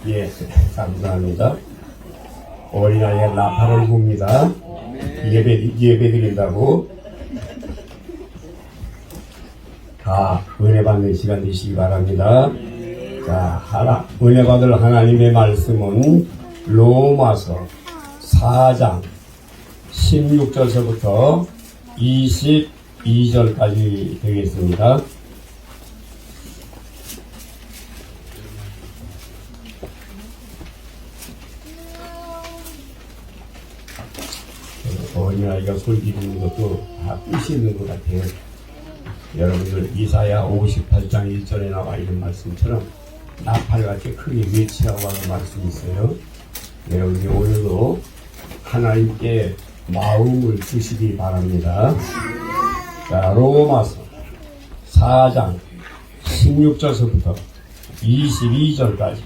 예, 감사합니다. 어린아이의 나팔을 붑니다. 예배 드린다고. 다 은혜 받는 시간 되시기 바랍니다. 자, 은혜 받을 하나님의 말씀은 로마서 4장 16절서부터 22절까지 되겠습니다. 어린아이가 솔기 듣는 것도 다 뜻이 있는 것 같아요. 여러분들 이사야 58장 1절에 나와 있는 말씀처럼 나팔같이 크게 외치라고 하는 말씀이 있어요. 여러분들 오늘도 하나님께 마음을 주시기 바랍니다. 자, 로마서 4장 16절서부터 22절까지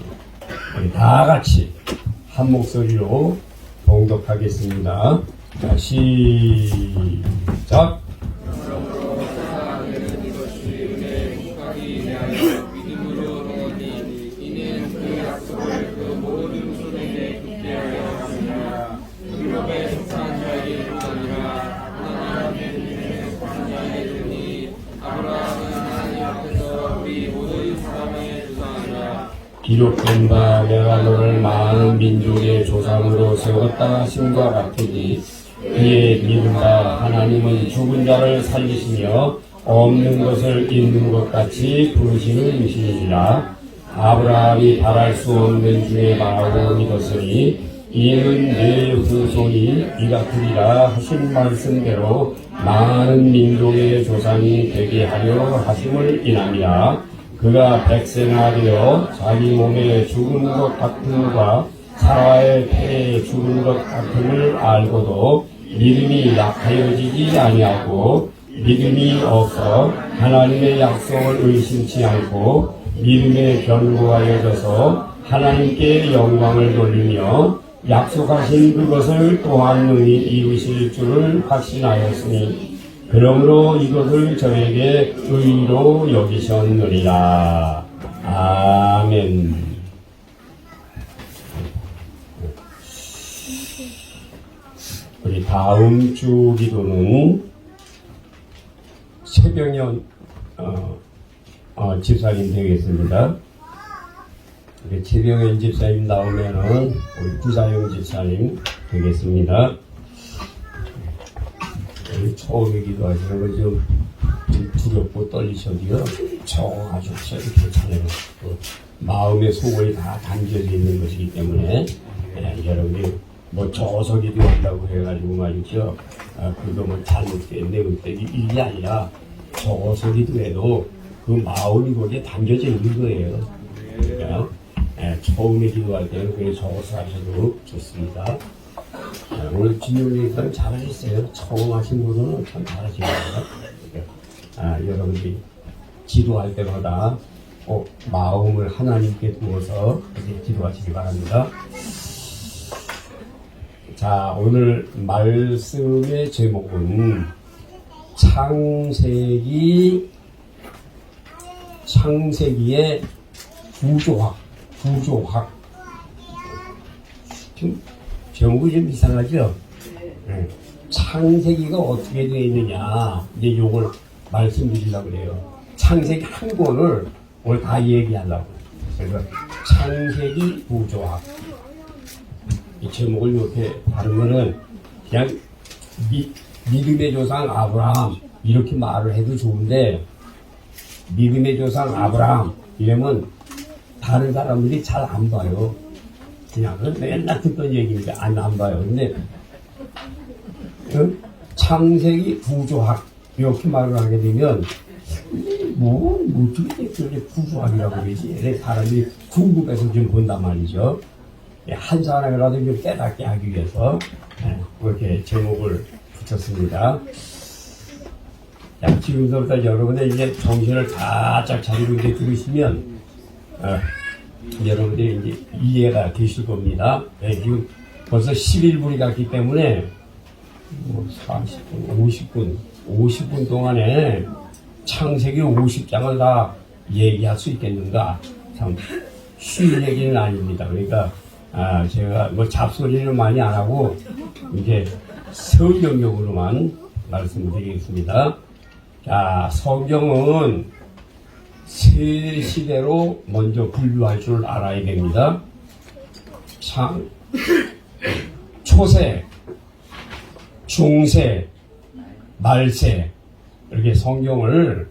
우리 다 같이 한 목소리로 봉독하겠습니다. 자, 시작. 기록된 바 내가 너를 많은 민족의 조상으로 세웠다 하심과 같으니 그의 믿은 바 하나님은 죽은 자를 살리시며 없는 것을 있는 것 같이 부르시는 이시니라. 아브라함이 바랄 수 없는 주의 마음을 믿었으니 이는 내 후손이 이가 되리라 하신 말씀대로 많은 민족의 조상이 되게 하려 하심을 인함이라. 그가 백세나 되어 자기 몸에 죽은 것 같음과 사라의 폐에 죽은 것 같음을 알고도 믿음이 약하여지지 아니하고 믿음이 없어 하나님의 약속을 의심치 않고 믿음에 견고하여져서 하나님께 영광을 돌리며 약속하신 그것을 또한 능히 이루실 줄을 확신하였으니 그러므로 이것을 저에게 의로 여기셨느니라. 아멘. 우리 다음 주 기도는 최병현 집사님 되겠습니다. 우리 최병현 집사님 나오면은 우리 구사영 집사님 되겠습니다. 처음에 기도하시는 거 좀 두렵고 떨리셔도요, 아주 괜찮아요. 마음의 소원이 다 담겨져 있는 것이기 때문에, 여러분이 뭐 저서 기도한다고 해가지고 말이죠, 그거 뭐 잘못됐네, 그때 이게 아니라 저서 기도해도 그 마음이 거기에 담겨져 있는 거예요. 그러니까, 처음에 기도할 때는 그냥 저서 하셔도 좋습니다. 오늘 진용님께서는 잘하셨어요. 처음 하신 분은 참 잘하시네요. 여러분들이 기도할 때마다 꼭 마음을 하나님께 두어서 이렇게 기도하시기 바랍니다. 자, 오늘 말씀의 제목은 창세기의 구조학. 제목이 좀 이상하죠? 네. 창세기가 어떻게 되어 있느냐, 이제 요걸 말씀드리려고 그래요. 창세기 한 권을 오늘 다 얘기하려고. 그래서 창세기 구조학. 이 제목을 이렇게 다른 거는 그냥 믿음의 조상 아브라함 이렇게 말을 해도 좋은데, 믿음의 조상 아브라함 이러면 다른 사람들이 잘 안 봐요. 그냥 맨날 듣던 얘기니까 안 봐요. 근데 창세기 구조학 이렇게 말을 하게 되면 어떻게 구조학이라고 그러지? 사람들이 궁금해서 좀 본단 말이죠. 한 사람이라도 좀 깨닫게 하기 위해서 그렇게 제목을 붙였습니다. 지금부터 여러분의 이제 정신을 바짝 차리고 이제 들으시면 여러분들이 이제 이해가 되실 겁니다. 지금 벌써 11분이 갔기 때문에 40분, 50분 동안에 창세기 50장을 다 얘기할 수 있겠는가? 참 쉬운 얘기는 아닙니다. 그러니까 제가 뭐 잡소리는 많이 안 하고 이제 성경용으로만 말씀드리겠습니다. 자, 성경은 세 시대로 먼저 분류할 줄 알아야 됩니다. 초세, 중세, 말세, 이렇게 성경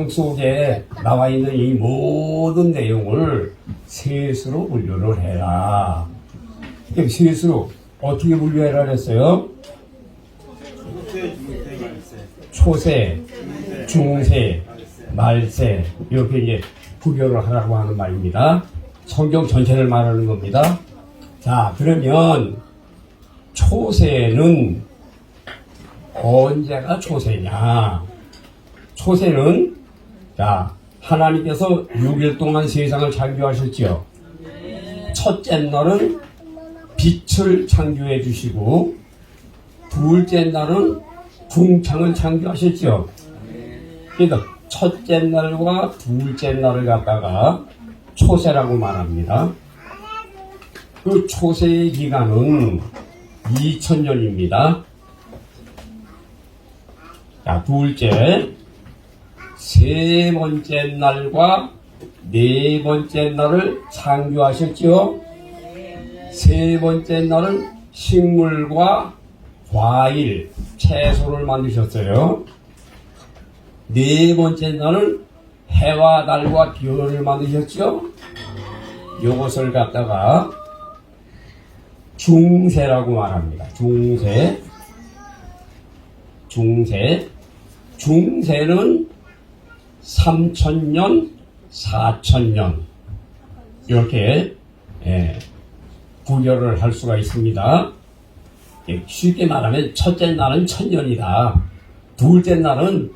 속에 나와 있는 이 모든 내용을 셋으로 분류를 해라. 셋으로 어떻게 분류해라 그랬어요? 초세, 중세, 말세, 이렇게 이제 구별을 하라고 하는 말입니다. 성경 전체를 말하는 겁니다. 자, 그러면 초세는 언제가 초세냐? 초세는 자, 하나님께서 6일 동안 세상을 창조하셨지요. 첫째 날은 빛을 창조해 주시고 둘째 날은 궁창을 창조하셨죠. 그래서 첫째 날과 둘째 날을 갖다가 초세라고 말합니다. 그 초세의 기간은 2000년입니다. 자, 둘째, 세 번째 날과 네 번째 날을 창조하셨죠. 세 번째 날은 식물과 과일, 채소를 만드셨어요. 네 번째 날은 해와 달과 별을 만드셨죠. 이것을 갖다가 중세라고 말합니다. 중세는 3000년, 4000년 이렇게 구별을 할 수가 있습니다. 쉽게 말하면 첫째 날은 1000년이다. 둘째 날은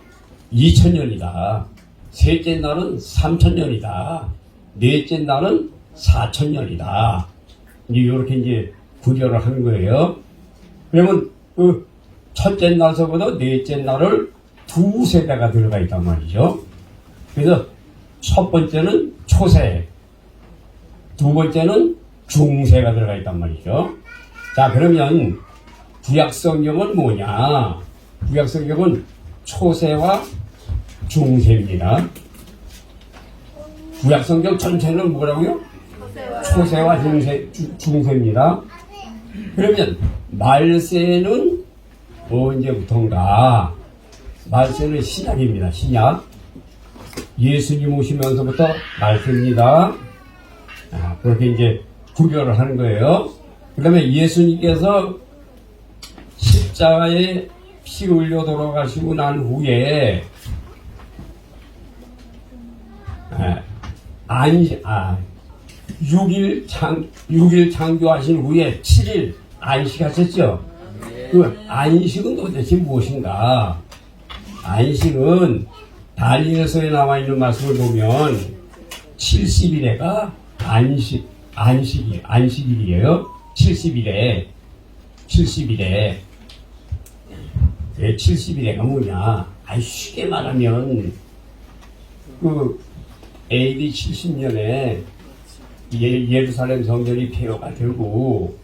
2000년이다. 셋째 날은 3000년이다. 넷째 날은 4000년이다. 이렇게 이제 구별을 하는 거예요. 그러면 그 첫째 날서부터 넷째 날을 두 세대가 들어가 있단 말이죠. 그래서 첫 번째는 초세, 두 번째는 중세가 들어가 있단 말이죠. 자, 그러면 구약성경은 뭐냐? 구약성경은 초세와 중세입니다. 구약성경 전체는 뭐라고요? 초세와 중세입니다. 그러면 말세는 언제부터인가? 말세는 신약입니다. 신약. 예수님 오시면서부터 말세입니다. 그렇게 이제 구별을 하는 거예요. 그 다음에 예수님께서 십자가에 피 흘려 돌아가시고 난 후에 6일 창조하신 후에 7일 안식하셨죠? 그 안식은 도대체 무엇인가? 안식은 다니엘서에 나와 있는 말씀을 보면 70일에가 안식일이에요. 70일에 70일에가 뭐냐? 쉽게 말하면 그 AD 70년에 예루살렘 성전이 폐허가 되고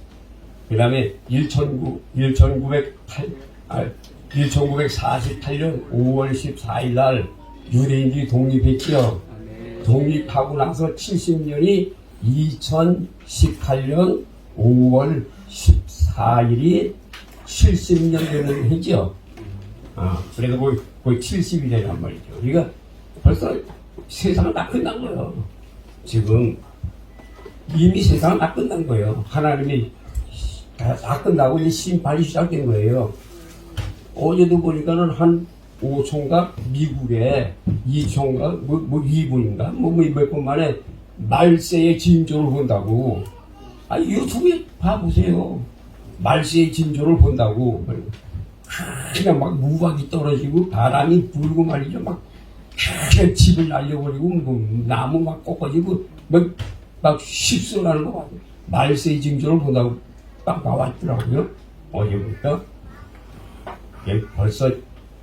그 다음에 1948년 5월 14일 날 유대인들이 독립했지요. 독립하고 나서 70년이 2018년 5월 14일이 70년 되는 해죠. 그래서 거의 70일이란 말이죠. 그러니까 벌써 세상은 다 끝난 거예요. 지금 이미 세상은 다 끝난 거예요. 하나님이 다 끝나고 이제 심판이 시작된 거예요. 어제도 보니까는 한 5초인가 미국에 2초인가 뭐 2분인가 몇 분 만에 말세의 징조를 본다고. 유튜브에 봐보세요. 말세의 징조를 본다고. 그냥 막 무박이 떨어지고 바람이 불고 말이죠. 막 그냥 집을 날려버리고 뭐 나무 막 꺾어지고 막 휩쓸어가는 거 같아요. 말세의 징조를 본다고 딱 나왔더라고요. 어제부터. 벌써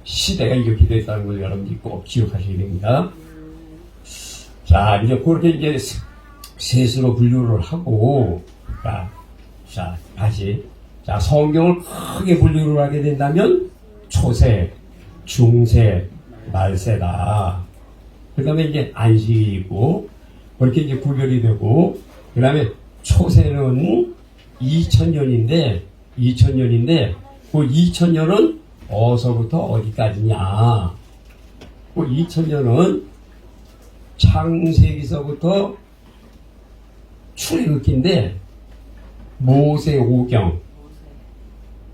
시대가 이렇게 됐다는 걸 여러분들이 꼭 기억하셔야 됩니다. 자, 이제 그렇게 이제 셋으로 분류를 하고, 자, 다시. 자, 성경을 크게 분류를 하게 된다면, 초세, 중세, 말세다. 그 다음에 이제 안식이 있고, 그렇게 이제 구별이 되고, 그 다음에 초세는 2000년인데, 그 2000년은 어서부터 어디까지냐. 그 2000년은 창세기서부터 출애굽기인데,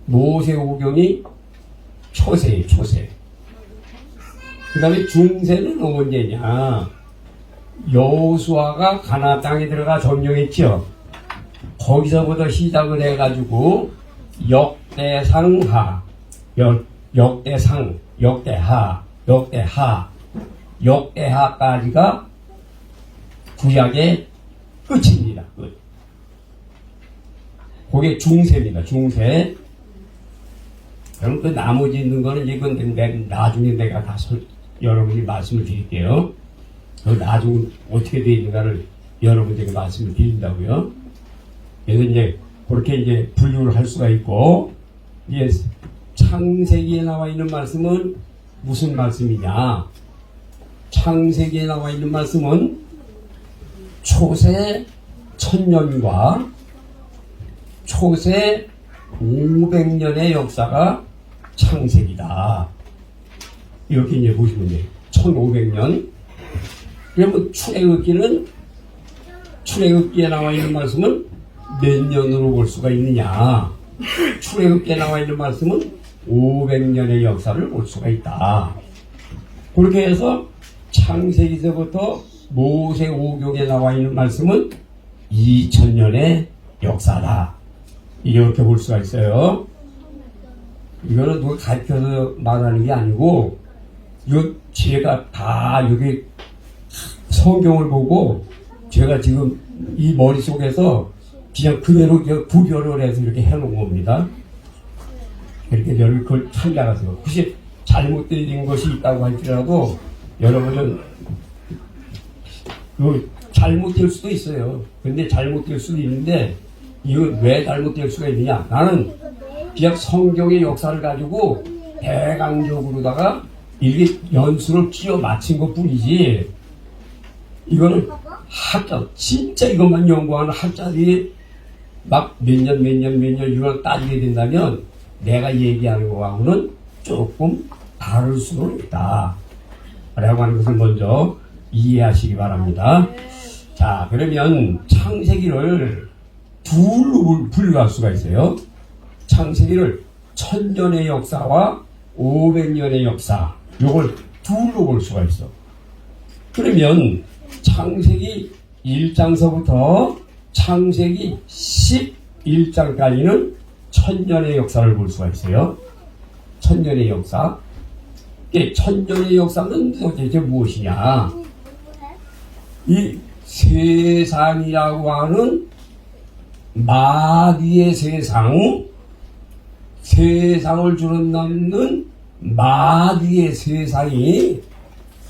모세오경이 초세예요, 초세. 그 다음에 중세는 언제냐. 여호수아가 가나안 땅에 들어가 점령했죠. 거기서부터 시작을 해가지고 역대상하, 역대하까지가 구약의 끝입니다. 끝. 그게 중세입니다. 중세. 그럼 그 나머지 있는 거는 이건 나중에 내가 가서 여러분이 말씀을 드릴게요. 그 나중에 어떻게 되어 있는가를 여러분들에게 말씀을 드린다고요. 그래서 이제 그렇게 이제 분류를 할 수가 있고, 이제 창세기에 나와 있는 말씀은 무슨 말씀이냐? 창세기에 나와 있는 말씀은 초세 1000년과 초세 500년의 역사가 창세기다. 이렇게 이제 보시면 돼요. 1500년. 그러면 출애굽기에 나와 있는 말씀은 몇 년으로 볼 수가 있느냐? 출애굽기에 나와 있는 말씀은 500년의 역사를 볼 수가 있다. 그렇게 해서 창세기서부터 모세오경에 나와 있는 말씀은 2000년의 역사다. 이렇게 볼 수가 있어요. 이거는 누가 가르쳐서 말하는 게 아니고, 이거 제가 다 여기 성경을 보고 제가 지금 이 머릿속에서 그냥 그대로 구별을 해서 이렇게 해놓은 겁니다. 이렇게 여러분 그걸 찾아가세요. 혹시 잘못된 것이 있다고 할지라도 여러분은 잘못될 수도 있어요. 근데 잘못될 수도 있는데 이건 왜 잘못될 수가 있느냐? 나는 그냥 성경의 역사를 가지고 대강적으로다가 이렇게 연수를 끼워 맞힌 것 뿐이지, 이거는 학자, 진짜 이것만 연구하는 학자들이 막 몇 년 이걸 따지게 된다면 내가 얘기하는 거하고는 조금 다를 수는 있다 라고 하는 것을 먼저 이해하시기 바랍니다. 자, 그러면 창세기를 둘로 분류할 수가 있어요. 창세기를 1000년의 역사와 500년의 역사, 요걸 둘로 볼 수가 있어. 그러면 창세기 1장서부터 창세기 11장까지는 1000년의 역사를 볼 수가 있어요. 1000년의 역사. 1000년의 역사는 도대체 무엇이냐? 이 세상이라고 하는 마귀의 세상을 주름넘는 마귀의 세상이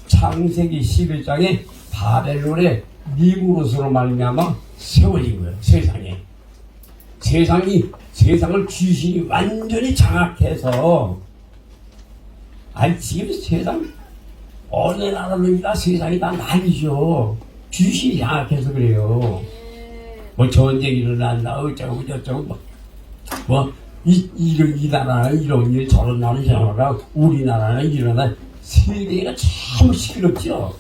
창세기 11장에 바벨론의 니무롯으로 말미암아 세워진 거예요. 세상을 귀신이 완전히 장악해서, 아니 지금 세상 어느 나라입니다. 세상이 다 난리죠. 귀신이 장악해서 그래요. 뭐 전쟁이 일어난다 어쩌고 저쩌고 이 나라는 이런 일, 저런 나라는 저런 나라, 우리나라는 일어나. 세계가 참 시끄럽죠.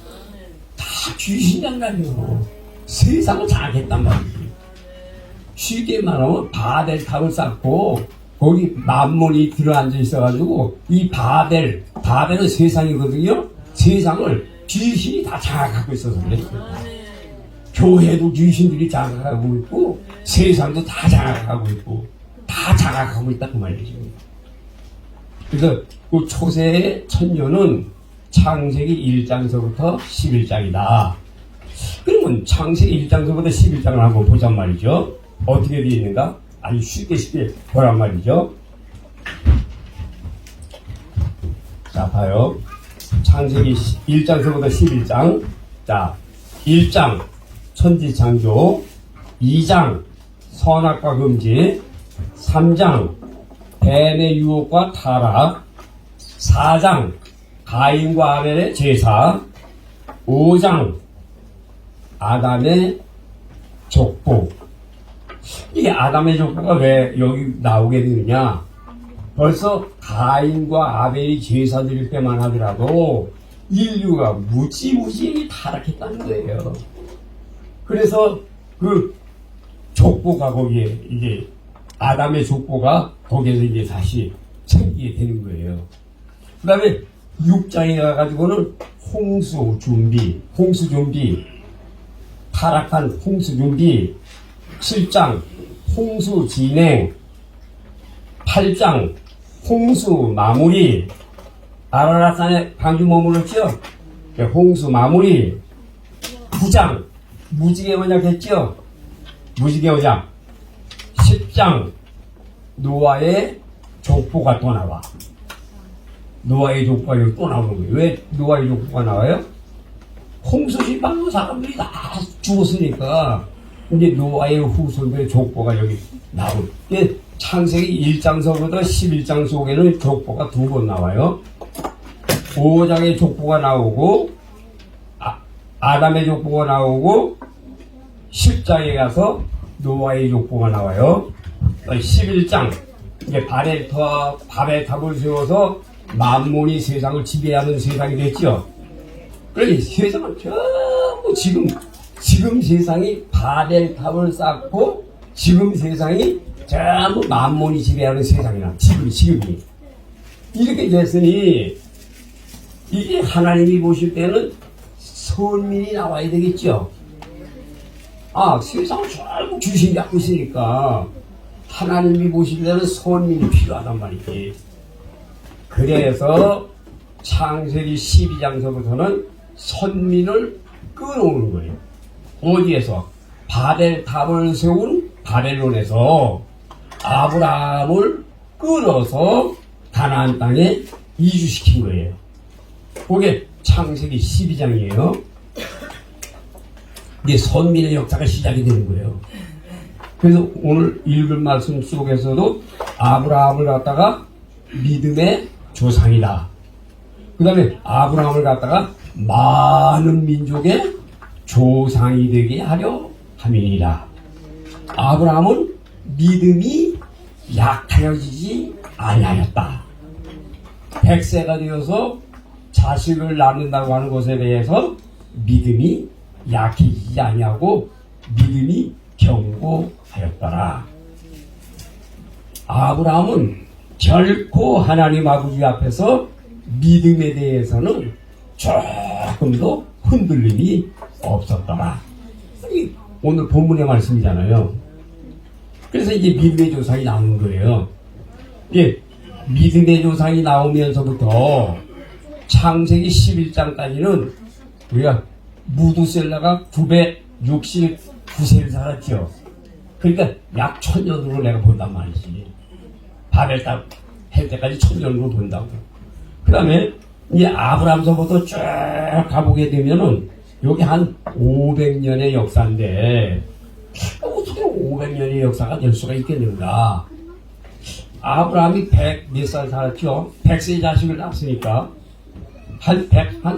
다 귀신 장난이에요. 세상을 장악했단 말이지. 쉽게 말하면 바벨탑을 쌓고 거기 만몬이 들어앉아 있어가지고, 이 바벨은 세상이거든요. 세상을 귀신이 다 장악하고 있어서 그래요. 교회도 귀신들이 장악하고 있고, 세상도 다 장악하고 있고, 다 장악하고 있다 그 말이죠. 그래서 그 초세의 1000년은 창세기 1장서부터 11장이다. 그러면 창세기 1장서부터 11장을 한번 보잔 말이죠. 어떻게 되어 있는가? 아주 쉽게 보란 말이죠. 자, 봐요. 창세기 1장서부터 11장. 자, 1장 천지창조, 2장 선악과 금지, 3장 뱀의 유혹과 타락, 4장 가인과 아벨의 제사, 5장 아담의 족보. 이게 아담의 족보가 왜 여기 나오게 되느냐? 벌써 가인과 아벨이 제사 드릴 때만 하더라도 인류가 무지무지 타락했다는 거예요. 그래서 그 족보가 거기에 이제 아담의 족보가 거기에서 이제 다시 챙기게 되는 거예요. 그 다음에 6장에 가가지고는 홍수 준비, 타락한 홍수 준비, 7장 홍수 진행, 8장 홍수 마무리, 아라라산에 방주 머물렀죠? 홍수 마무리, 9장 무지개 언약 했죠? 무지개 언약. 10장 노아의 족보가 또 나와. 노아의 족보가 여기 또 나오는 거예요. 왜 노아의 족보가 나와요? 홍수 심판으로 사람들이 다 죽었으니까 이제 노아의 후손들의 족보가 여기 나오고, 창세기 1장서부터 11장 속에는 족보가 2번 나와요. 5장의 족보가 나오고, 아담의 족보가 나오고, 10장에 가서 노아의 족보가 나와요. 11장, 이제 바벨탑을 세워서 만몬이 세상을 지배하는 세상이 됐죠. 그러니 세상은 전부 지금 세상이 바벨탑을 쌓고 지금 세상이 전부 만몬이 지배하는 세상이나 지금이 이렇게 됐으니 이게 하나님이 보실 때는 선민이 나와야 되겠죠. 세상을 전부 주신 게 있으니까 하나님이 보실 때는 선민이 필요하단 말이지. 그래서 창세기 12장서부터는 선민을 끊어오는 거예요. 어디에서? 바벨탑을 세운 바벨론에서 아브라함을 끌어서 가나안 땅에 이주시킨 거예요. 그게 창세기 12장이에요. 이게 선민의 역사가 시작이 되는 거예요. 그래서 오늘 읽을 말씀 속에서도 아브라함을 갖다가 믿음의 조상이다. 그 다음에 아브라함을 갖다가 많은 민족의 조상이 되게 하려 함이니라. 아브라함은 믿음이 약하여지지 아니하였다. 100세가 되어서 자식을 낳는다고 하는 것에 대해서 믿음이 약해지지 아니하고 믿음이 견고하였더라. 아브라함은 결코 하나님 아버지 앞에서 믿음에 대해서는 조금도 흔들림이 없었더라. 오늘 본문의 말씀이잖아요. 그래서 이제 믿음의 조상이 나오는 거예요. 이게 믿음의 조상이 나오면서부터 창세기 11장까지는 우리가 무두셀라가 969세를 살았죠. 그러니까 약 1000년으로 내가 본단 말이지. 바벨탑 할 때까지 1000년으로 본다고. 그 다음에 이제 아브라함서부터 쭉 가보게 되면은 여기 한 500년의 역사인데 어떻게 500년의 역사가 될 수가 있겠는가? 아브라함이 100몇 살 살았죠. 100세 자식을 낳았으니까 한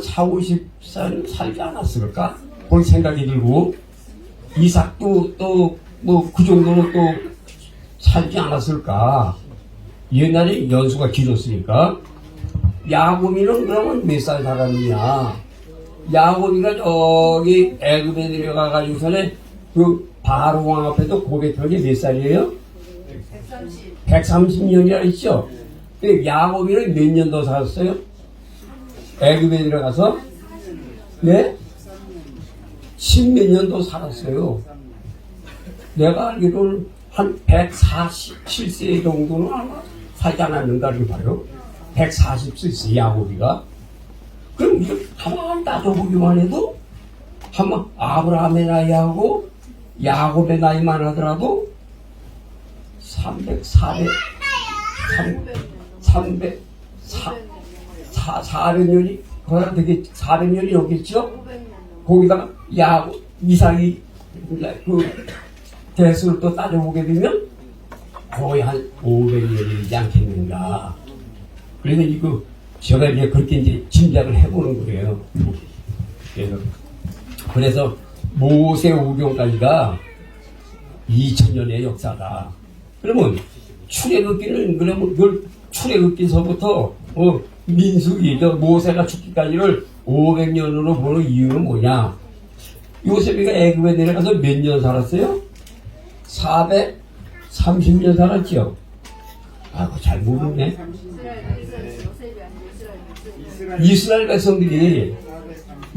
4, 50살 살지 않았을까? 그런 생각이 들고, 이삭도 또 뭐 그 정도는 또 살지 않았을까? 옛날에 연수가 길었으니까. 야곱이는 그러면 몇 살 살았느냐? 야곱이가 저기 애굽에 내려가가지고서는 그 바로 왕 앞에도 고백한 게 몇 살이에요? 130년이라 했죠? 근데 야곱이는 몇 년 더 살았어요? 애굽에 들어가서 네? 10몇 년 더 살았어요. 내가 알기로는 한 147세 정도는 아마 살지 않았는가 이렇게 봐요. 147세 야곱이가. 그럼 이거 가만히 따져보기만 해도 한번 아브라함의 나이하고 야곱의 나이만 하더라도 400년이 거의 되게 400년이 넘겠죠? 거기다가 이삭이 그 대수를 또 따져보게 되면 거의 한 500년이 되지 않겠는가. 그래서 이거 제가 이제 그렇게 이제 짐작을 해보는 거예요. 그래서 모세 오경까지가 2000년의 역사다. 그러면 출애굽기는 그러면 그걸 출애굽기서부터 민수기 모세가 죽기까지를 500년으로 보는 이유는 뭐냐? 요셉이가 애굽에 내려가서 몇 년 살았어요? 430년 살았지요. 아, 잘 모르네. 이스라엘 백성들이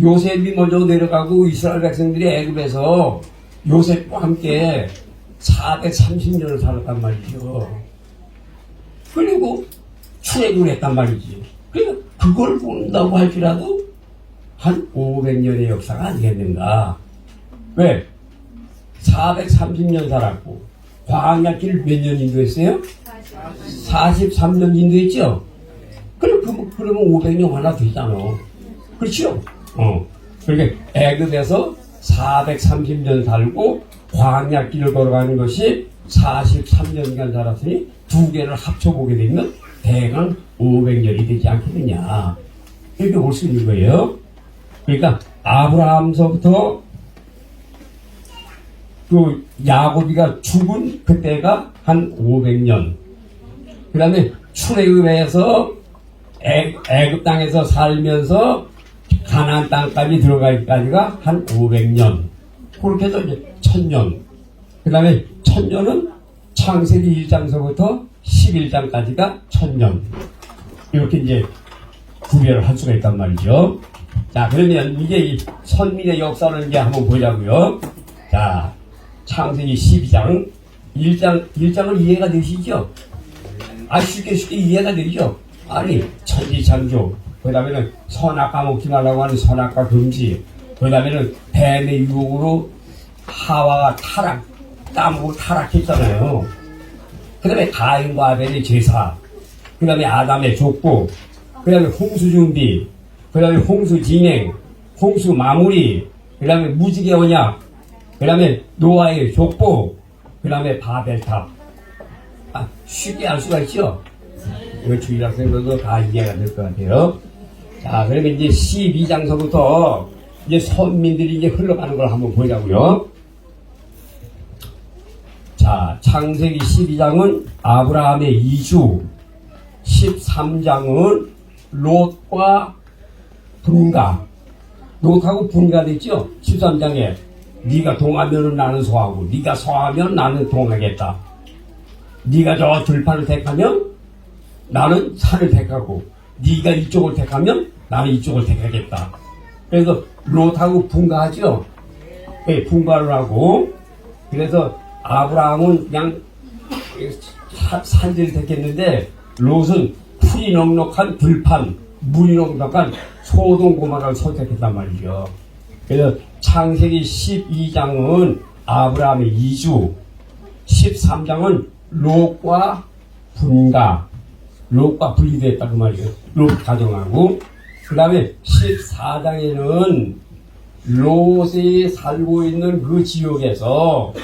요셉이 먼저 내려가고 이스라엘 백성들이 애굽에서 요셉과 함께 430년을 살았단 말이죠. 그리고 출애굽을 했단 말이지. 그러니까 그걸 본다고 할지라도 한 500년의 역사가 아니겠는가. 왜? 430년 살았고 광야길을 몇 년 인도했어요? 43년 인도했죠? 그러면 500년 하나 되잖아. 그렇죠? 그러니까 애굽에서 430년 살고 광야길을 걸어가는 것이 43년간 살았으니 두 개를 합쳐보게 되면 대강 500년이 되지 않겠느냐. 이렇게 볼 수 있는 거예요. 그러니까 아브라함서부터 그 야곱이가 죽은 그때가 한 500년. 그 다음에 출애굽에서 애굽 땅에서 살면서 가나안 땅까지 들어가기까지가 한 500년. 그렇게 해서 이제 1000년. 그 다음에 1000년은 창세기 1장서부터 11장까지가 1000년. 이렇게 이제 구별을 할 수가 있단 말이죠. 자, 그러면 이제 이 선민의 역사를 이제 한번 보자고요. 자, 창세기 12장 1장을 이해가 되시죠? 쉽게 이해가 되죠? 아니, 천지창조, 그 다음에는 선악과 먹지 말라고 하는 선악과 금지, 그 다음에는 뱀의 유혹으로 하와가 따먹고 타락했잖아요. 그 다음에 가인과 아벨의 제사, 그 다음에 아담의 족보, 그 다음에 홍수 준비, 그 다음에 홍수 진행, 홍수 마무리, 그 다음에 무지개 언약, 그 다음에 노아의 족보, 그 다음에 바벨탑. 쉽게 알 수가 있죠? 이거 주일학생들도 다 이해가 될 것 같아요. 자, 그러면 이제 12장서부터 이제 선민들이 이제 흘러가는 걸 한번 보자고요. 자, 창세기 12장은 아브라함의 이주, 13장은 롯과 분가. 롯하고 분가됐죠? 13장에 네가 동하면은 나는 서하고 네가 서하면 나는 동하겠다. 네가 저 들판을 택하면 나는 산을 택하고 네가 이쪽을 택하면 나는 이쪽을 택하겠다. 그래서 롯하고 분가하죠. 네, 분가를 하고 그래서 아브라함은 그냥 산지를 택했는데 롯은 풀이 넉넉한 들판, 물이 넉넉한 소동 고마를 선택했단 말이죠. 그래서 창세기 12장은 아브라함의 이주, 13장은 롯과 분가, 롯과 분리됐다 그 말이에요. 롯 가정하고 그 다음에 14장에는 롯이 살고 있는 그 지역에서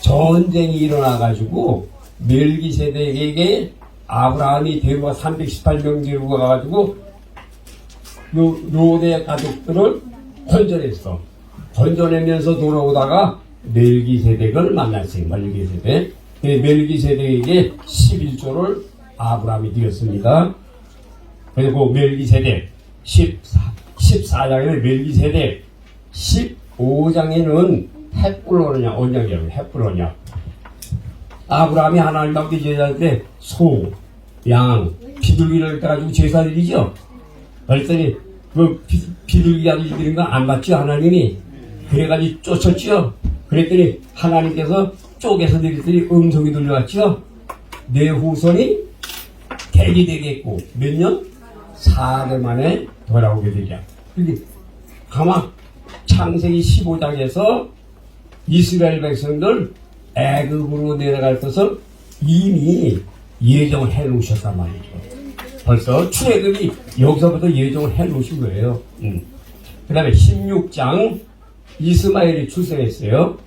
전쟁이 일어나가지고 멜기세덱에게 아브라함이 데려가 318명 데리고 가가지고 롯의 가족들을 건져냈어. 건져내면서 돌아오다가 멜기세덱을 만났어요. 멜기세덱. 멜기세덱에게 11조를 아브라함이 드렸습니다. 그리고 멜기세덱 14장에는 멜기세덱, 15장에는 헷불로냐 언약이라고 헷불로냐. 아브라함이 하나님 앞에 제사할 소, 양, 비둘기를 가지고 제사 드리죠. 그랬더니 그 비둘기 가지고 드린 거 안 받죠 하나님이. 그래가지고 쫓았죠. 그랬더니 하나님께서 쪼개서 드렸더니 음성이 들려왔죠. 내 후손이 대기 되겠고 몇 년? 4대 만에 돌아오게 되죠. 그런데 가만 창세기 15장에서 이스라엘 백성들 애굽으로 내려갈 것을 이미 예정을 해 놓으셨단 말이죠. 벌써 출애굽이 여기서부터 예정을 해 놓으신 거예요. 그 다음에 16장 이스마엘이 출생했어요.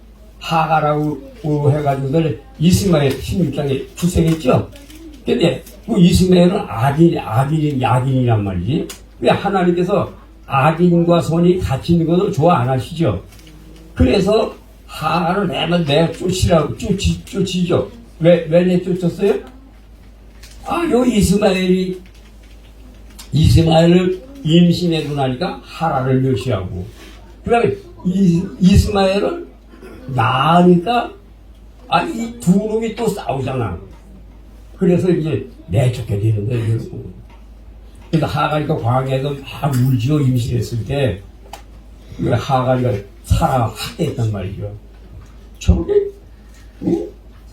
하가라고 해가지고 이스마엘 16장에 출생했죠. 근데 그 이스마엘은 악인이란 말이지. 왜 하나님께서 악인과 선이 같이 있는 것을 좋아 안 하시죠. 그래서 하가를 내가 쫓지죠. 왜 내쫓았어요? 요 이스마엘을 임신해도 나니까 하라를 멸시하고, 그 다음에 이스마엘은 낳으니까 이 두 놈이 또 싸우잖아. 그래서 이제 내쫓게 되는 거예요. 그래서 하가리가 광야에서 막 울지어 임신했을 때 하가리가 사라가 학대했단 말이죠. 저게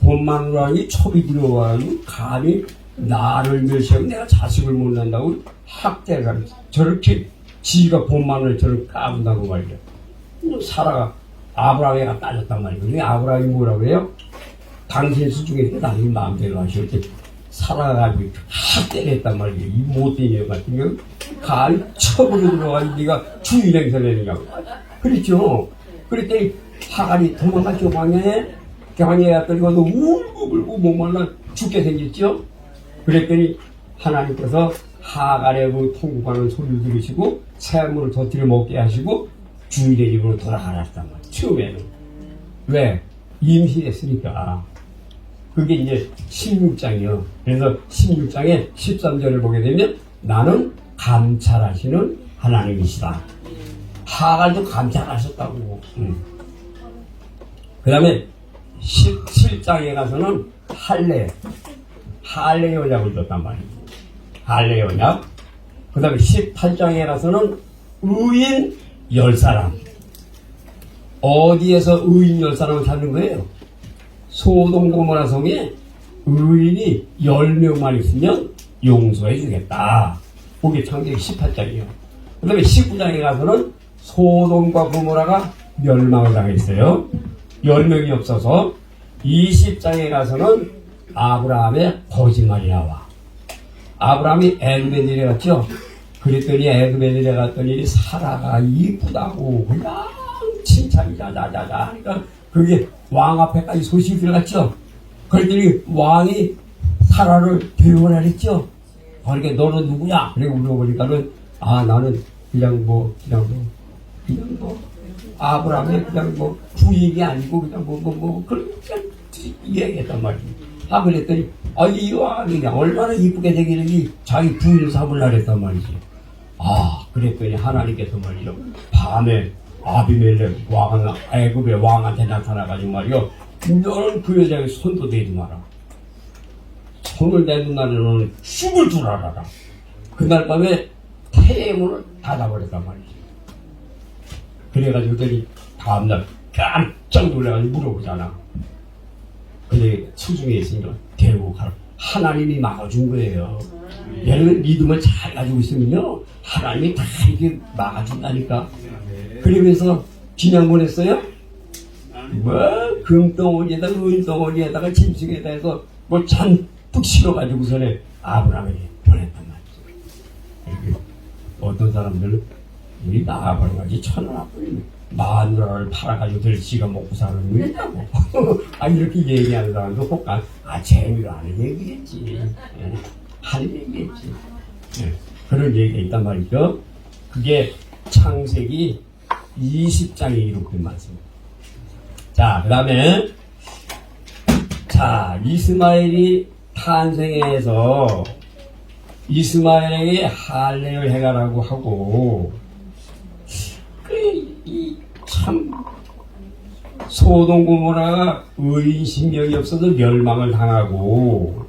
본마누라니 첩이 들어와가지고 감히 나를 멸시하고 내가 자식을 못 낳는다고 학대가 저렇게 지가 본마누라를 저렇게 까분다고 말이죠. 사라가 아브라함에가 따졌단 말이죠. 근데 아브라함이 뭐라고 해요? 당신 수중에서 당신 마음대로 하시오. 이렇게 살아가지고 학대를 했단 말이에요. 이 못된 년 같은 경우 감히 첩으로 들어가지고 네가 주인행세를 내느냐고. 그랬죠. 그랬더니 하갈이 도망갔죠. 광야에 갔더니 가서 울고 목말라 죽게 생겼죠. 그랬더니 하나님께서 하갈의 그 통곡하는 소리를 들으시고 새물을 덧들여 먹게 하시고 주인의 집으로 돌아가셨단 말이에요. 처음에는. 왜? 임신했으니까. 그게 이제 16장이요. 그래서 16장에 13절을 보게 되면 나는 감찰하시는 하나님이시다. 하갈도 감찰하셨다고. 그 다음에 17장에 가서는 할례 언약을 줬단 말이에요. 할례 언약. 그 다음에 18장에 가서는 의인 10사람. 어디에서 의인 10사람을 찾는 거예요? 소돔 고모라 성에 의인이 10명만 있으면 용서해 주겠다. 그게 창세기 18장이에요. 그 다음에 19장에 가서는 소돔과 고모라가 멸망을 당했어요. 10명이 없어서. 20장에 가서는 아브라함의 거짓말이 나와. 아브라함이 애굽에 내려갔죠. 그랬더니 애굽에 내려갔더니 사라가 이쁘다고 그냥 칭찬이 자자자자 하니까 그게 왕 앞에까지 소식이 들어갔죠. 그랬더니 왕이 사라를 배우라 했죠. 그러니까 너는 누구냐? 그리고 물어보니까는 나는 그냥 뭐 아브라함의 그냥 뭐 부인이 아니고 그냥 그렇게 얘기했단 말이에요. 그랬더니 이 왕이 얼마나 이쁘게 되기는지 자기 부인을 삼으려고 했단 말이지. 그랬더니 하나님께서 말이죠. 밤에 아비멜렉 왕은 애굽의 왕한테 나타나가지고 말이요. 너는 그 여자에게 손도 대지 마라. 손을 대는 날에 너는 죽을 줄 알아라. 그날 밤에 태문을 닫아버렸단 말이지. 그래가지고 다음날 깜짝 놀라가지고 물어보잖아. 근데 수중에 있으니까 데리고 가라. 하나님이 막아준 거예요. 얘는 믿음을 잘 가지고 있으면요. 하나님이 다 이렇게 막아준다니까. 그러면서 그냥 보냈어요? 금덩어리에다가 은덩어리에다가 짐승에다 해서 잔뜩 실어가지고서는 아브라함에게 보냈단 말이죠. 어떤 사람들은 우리 나아버려가지고 천하나뿐이면 마누라를 팔아가지고 지가 먹고 사는 거냐고. 이렇게 얘기하는 사람도 혹한 재미로 하는 얘기겠지. 하는 얘기겠지. 그런 얘기가 있단 말이죠. 그게 창세기 20장에 기록된 말씀입니다. 자, 그 다음에 이스마엘이 탄생해서 이스마엘에게 할례를 해가라고 하고 참 소돔 고모라가 의인 신경이 없어서 멸망을 당하고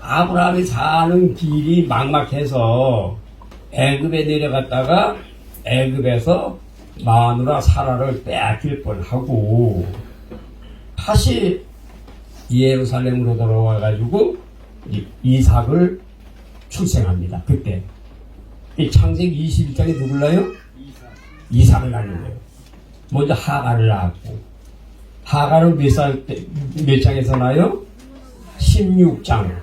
아브라함이 사는 길이 막막해서 애굽에 내려갔다가 애굽에서 마누라 사라를 빼앗길 뻔하고 다시 예루살렘으로 돌아와가지고 이삭을 출생합니다. 그때 이 창세기 21장에 누굴나요? 이삭을 낳는 거예요. 먼저 하갈을 낳았고 하갈은 몇 장에서 나요? 16장.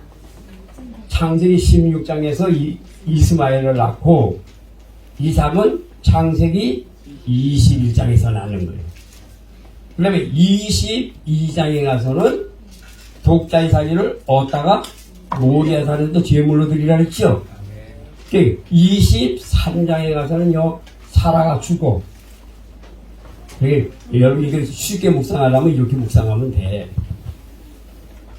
창세기 16장에서 이스마엘을 낳고 이삭은 창세기 21장에서 낳는 거예요. 그 다음에 22장에 가서는 독자의 사기를 얻다가 모리아 산에도 제물로 드리라 했죠. 23장에 가서는요, 사라가 죽어. 여러분, 이거 쉽게 묵상하려면 이렇게 묵상하면 돼.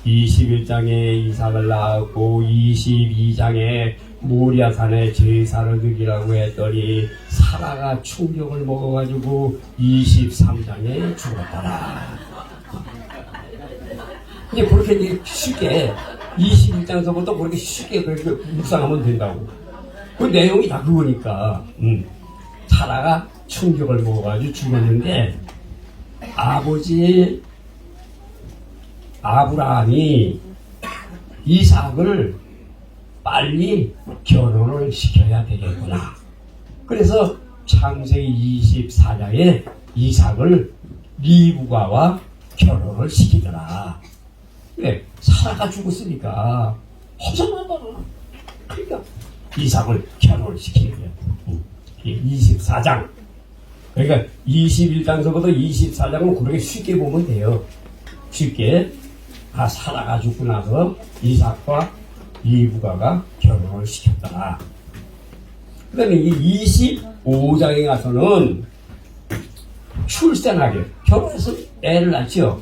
21장에 이삭을 낳았고, 22장에 모리아 산에 제사를 드리라고 했더니, 사라가 충격을 먹어가지고, 23장에 죽었더라. 이제 그렇게 이제 쉽게, 21장서부터 그렇게 쉽게 그렇게 묵상하면 된다고. 그 내용이 다 그거니까. 사라가 충격을 먹어가지고 죽었는데, 아버지 아브라함이 이삭을 빨리 결혼을 시켜야 되겠구나. 그래서 창세기 24장에 이삭을 리브가와 결혼을 시키더라. 그래, 사라가 죽었으니까 허전하다. 그러니까 이삭을 결혼을 시키는 거야. 24장. 그러니까 21장서부터 24장은 그렇게 쉽게 보면 돼요. 쉽게. 사라가 죽고 나서 이삭과 리브가가 결혼을 시켰더라. 그 다음에 이 25장에 가서는 출산하게, 결혼해서 애를 낳죠.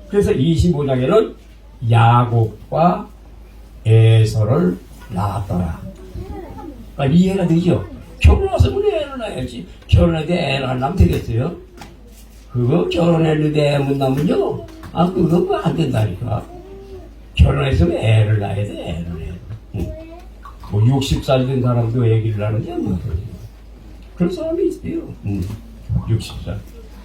그래서 25장에는 야곱과 에서를 낳았더라. 그러니까 이해가 되죠? 결혼해서 애를 낳아야지. 결혼했는데 애를 안 낳으면 되겠어요? 그거 결혼했는데 애 못 낳으면요? 그거 안 된다니까. 결혼해서 애를 낳아야 돼, 애를 해. 뭐 60살 된 사람도 애기를 낳는데 뭐 그런 사람이 있어요. 60살.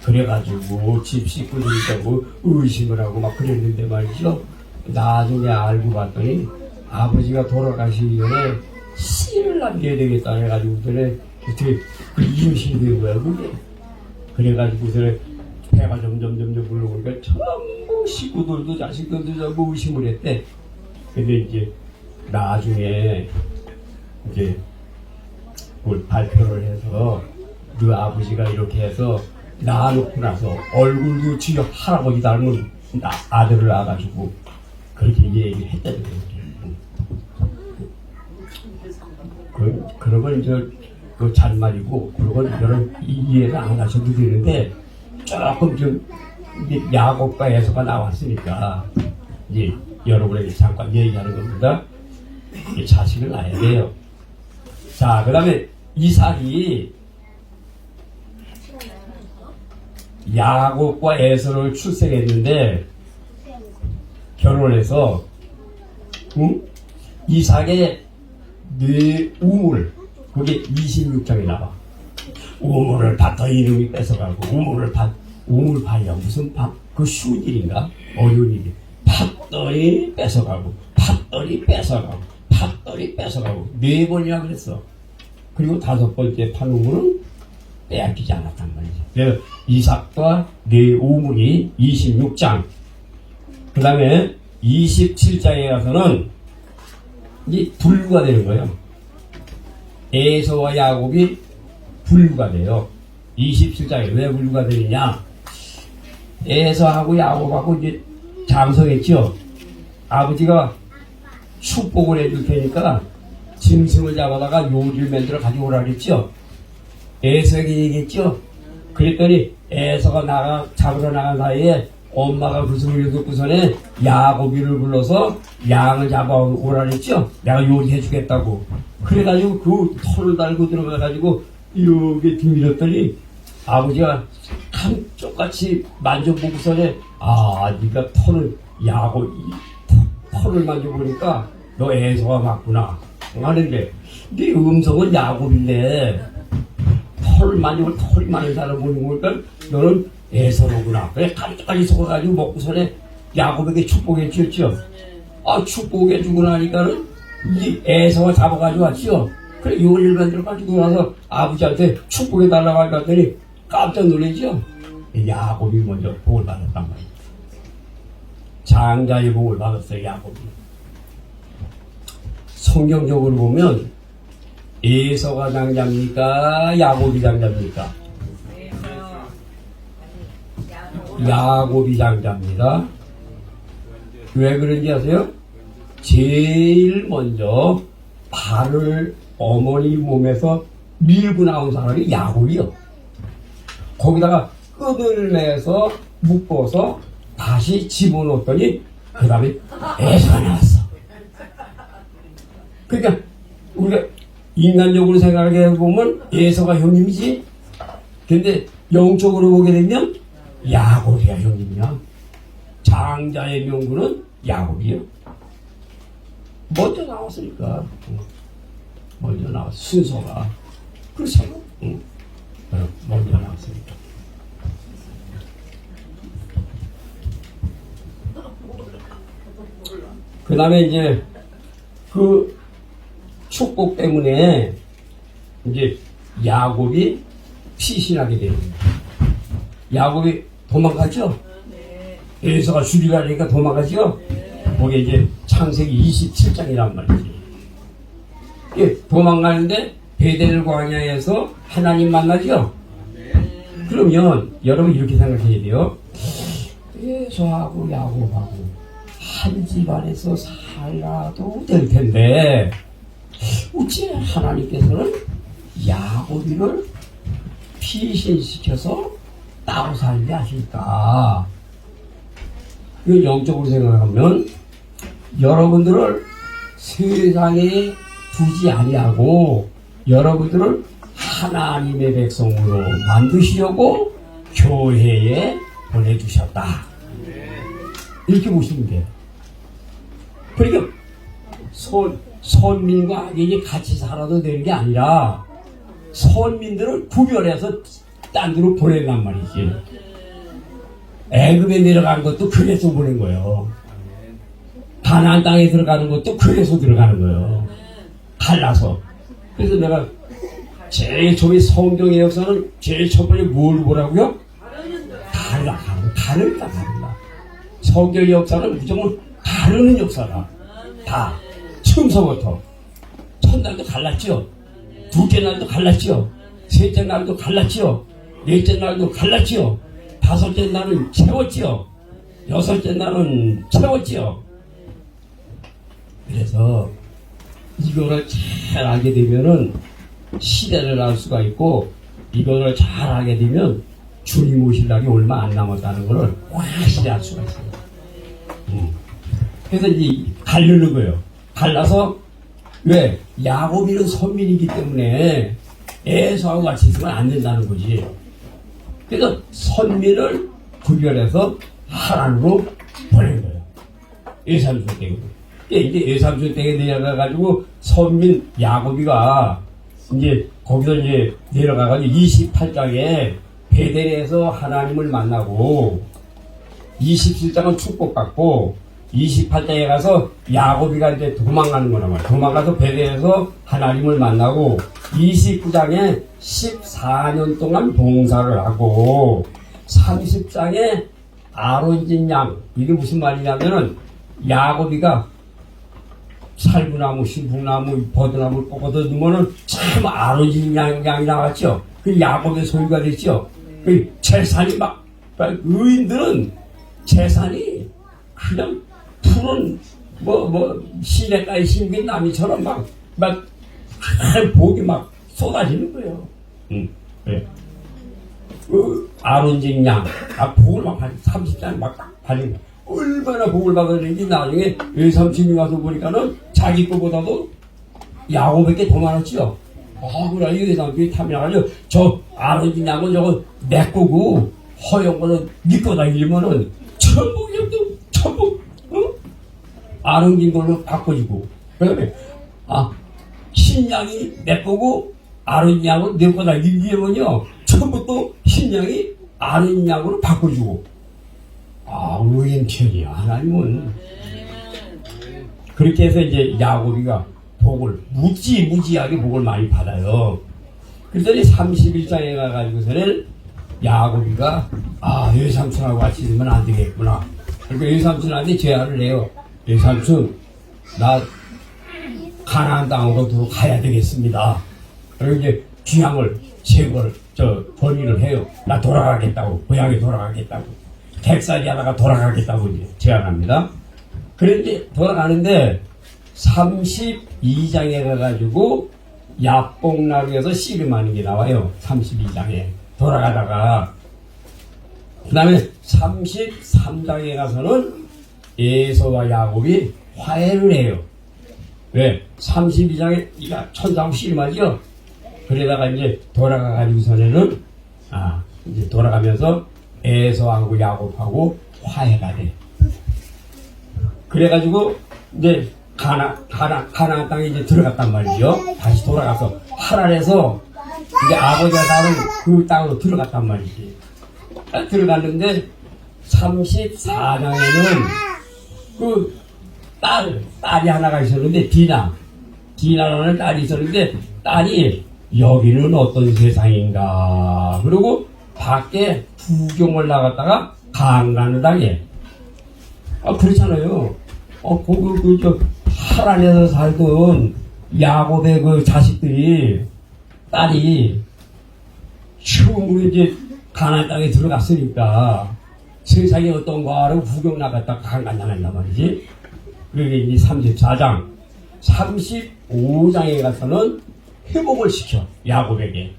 그래가지고 집 식구들이 뭐 의심을 하고 막 그랬는데 말이죠. 나중에 알고 봤더니 아버지가 돌아가시기 전에 씨를 남겨야 되겠다 해가지고 그래 어떻게 그 임신된 거야 그게. 그래가지고 그래 배가 점점 불러오니까 전부 식구들도 자식들도 전부 의심을 했대. 근데 이제 나중에 이제 뭘 발표를 해서 그 아버지가 이렇게 해서 낳아놓고 나서 얼굴도 지금 할아버지 닮은 아들을 낳아가지고 그렇게 얘기를 했다는 거예요. 그런 건 이제 그 잔말이고 그런 건 여러분 이해를 안 하셔도 되는데 조금 좀 야곱과 에서가 나왔으니까 이제 여러분에게 잠깐 얘기하는 겁니다. 자식을 낳아야 돼요. 자, 그 다음에 이삭이 야곱과 에서를 출생했는데 결혼해서 이삭의 뇌 우물, 그게 26장에 나와. 우물을 밭터 이름이 뺏어가고 우물 파야 무슨 그 쉬운 일인가? 어려운 일이. 팥더리 뺏어가고 팥더리 뺏어가고 팥더리 뺏어가고 4번이나 그랬어. 그리고 5번째 판 우물은 빼앗기지 않았단 말이지. 그래서 이삭과 네 우물이 26장. 그 다음에 27장에 가서는 이제 분류가 되는 거예요. 에서와 야곱이 분류가 돼요. 27장에 왜 분류가 되느냐? 에서하고 야곱하고 이제 장성했죠. 아버지가 축복을 해줄 테니까 짐승을 잡아다가 요리를 만들어 가져오라 그랬죠. 에서에게 얘기했죠. 그랬더니 에서가 잡으러 나간 사이에 엄마가 그 소리를 듣고서는 야곱이를 불러서 양을 잡아오라 그랬죠. 내가 요리해 주겠다고. 그래가지고 그 털을 달고 들어가가지고 이렇게 뒤밀었더니 아버지가 감쪽같이 만져보고서는 네가 털을 만져보니까 너 에서가 맞구나 하는데 네 음성은 야곱인데 털을 만지고 털이 많은 사람 보는 거니까 너는 에서로구나. 그래 감쪽같이 속아가지고 먹고서는 야곱에게 축복해 주었죠. 축복해 주고 나니까는 이 에서가 잡아가지고 왔죠. 그래 요리를 만들어 가지고 와서 아버지한테 축복해 달라고 했더니 깜짝 놀랐죠. 야곱이 먼저 복을 받았단 말이에요. 장자의 복을 받았어요. 야곱이. 성경적으로 보면 에서가 장자입니까? 야곱이 장자입니까? 야곱이 장자입니다. 왜 그런지 아세요? 제일 먼저 발을 어머니 몸에서 밀고 나온 사람이 야곱이요. 거기다가 끈을 내서 묶어서 다시 집어넣었더니 그 다음에 에서가 나왔어. 그러니까 우리가 인간적으로 생각해 보면 에서가 형님이지. 근데 영적으로 보게 되면 야곱이야 형님이야. 장자의 명분은 야곱이요. 먼저 나왔으니까. 먼저 나왔어. 순서가. 그렇잖아. 응. 먼저 나왔으니까. 그 다음에 이제 그 축복 때문에 이제 야곱이 피신하게 됩니다. 야곱이 도망가죠? 에서가 죽이려 하니까 도망가죠? 그게 이제 창세기 27장이란 말이지. 도망가는데 베델 광야에서 하나님 만나죠? 그러면 여러분 이렇게 생각해야 돼요. 에서하고 야곱하고 한 집안에서 살아도 될 텐데 어찌 하나님께서는 야곱이를 피신시켜서 따로 살게 하실까? 이거 영적으로 생각하면 여러분들을 세상에 두지 아니하고 여러분들을 하나님의 백성으로 만드시려고 교회에 보내주셨다. 이렇게 보시면 돼요. 그러니까 선민과 악인이 같이 살아도 되는 게 아니라 선민들을 구별해서 딴 데로 보낸단 말이지. 애굽에 내려가는 것도 그래서 보낸 거예요. 가나안 땅에 들어가는 것도 그래서 들어가는 거예요. 갈라서. 그래서 내가 제일 처음에 성경의 역사는 제일 첫 번째 뭘 보라고요? 다르다. 성경의 역사는 무조건 다르는 역사다. 다. 처음서부터. 첫날도 갈랐죠. 둘째 날도 갈랐죠. 셋째 날도 갈랐죠. 넷째 날도 갈랐죠. 다섯째 날은 채웠죠. 여섯째 날은 채웠죠. 그래서 이거를 잘 알게 되면은 시대를 알 수가 있고 이거를 잘 알게 되면 주님 오실 날이 얼마 안 남았다는 것을 확실히 알 수가 있어요. 그래서 이제 갈르는 거예요. 갈라서 왜? 야곱이는 선민이기 때문에 에서하고 같이 있으면 안 된다는 거지. 그래서 선민을 구별해서 하나님으로 보낸 거예요. 예삼순 댁으로. 이제 예삼순 댁에 내려가가지고 선민 야곱이가 이제 거기서 이제 내려가가지고 28장에 베델에서 하나님을 만나고 27장은 축복받고 28장에 가서 야곱이가 이제 도망가는 거란 말이야. 도망가서 베델에서 하나님을 만나고 29장에 14년 동안 봉사를 하고 30장에 아론진 양, 이게 무슨 말이냐면은 야곱이가 살구나무, 신풍나무, 버드나무를 뽑아서 넣으면은 참 아론진 양이 나왔죠. 그 야곱의 소유가 됐죠. 그 재산이 막 의인들은 재산이 그냥 푸른 시내가에 심긴 나무처럼 막 복이 막 쏟아지는 거예요. 그래. 아론진 양, 복을 막 30장 막 받는 거예요. 얼마나 복을 받았는지 나중에 외삼촌이 와서 보니까는 자기 거보다도 야곱에게 더 많았지요. 그래, 외삼촌이 탐나가지고 저 아론진 양은 저거 내 거고 허영 거는 네 거다 이러면은 천복, 아론진 걸로 바꿔주고 그 다음에 신양이 내 거고 아론 양은 내 거다 이러면요 처음부터 신양이 아론 양으로 바꿔주고 의인편이야 하나님은. 그렇게 해서 이제 야곱이가 복을 무지하게 복을 많이 받아요. 그랬더니 31장에 가가지고서는 야곱이가 외삼촌하고 같이 있으면 안 되겠구나. 그러니까 외삼촌한테 제안을 해요. 외삼촌 나 가나안 땅으로 가야 되겠습니다. 그리고 이제 귀향을 제거를 번의를 해요. 나 돌아가겠다고, 고향에 돌아가겠다고. 객살이 하다가 돌아가겠다고 이제 제안합니다. 그런데 돌아가는데 32장에 가가지고 약복나루에서 씨름하는 게 나와요. 32장에 돌아가다가 그 다음에 33장에 가서는 에서와 야곱이 화해를 해요. 왜? 32장에 천사하고 씨름하죠. 그러다가 이제 돌아가가지고서는 이제 돌아가면서 에서하고 야곱하고 화해가 돼. 그래가지고 이제 가나안 땅에 이제 들어갔단 말이죠. 다시 돌아가서 하란에서 이제 아버지가 다른 그 땅으로 들어갔단 말이지. 딱 들어갔는데 34장에는 그 딸이 하나가 있었는데 디나라는 딸이 있었는데 딸이 여기는 어떤 세상인가 그리고 밖에 구경을 나갔다가 강간을 당해. 그렇잖아요. 하란에서 살던 야곱의 그 자식들이 딸이 처음으로 이제 가나안 땅에 들어갔으니까 세상이 어떤가를 구경 나갔다가 강간당한단 말이지. 그게 이제 34장 35장에 가서는 회복을 시켜 야곱에게.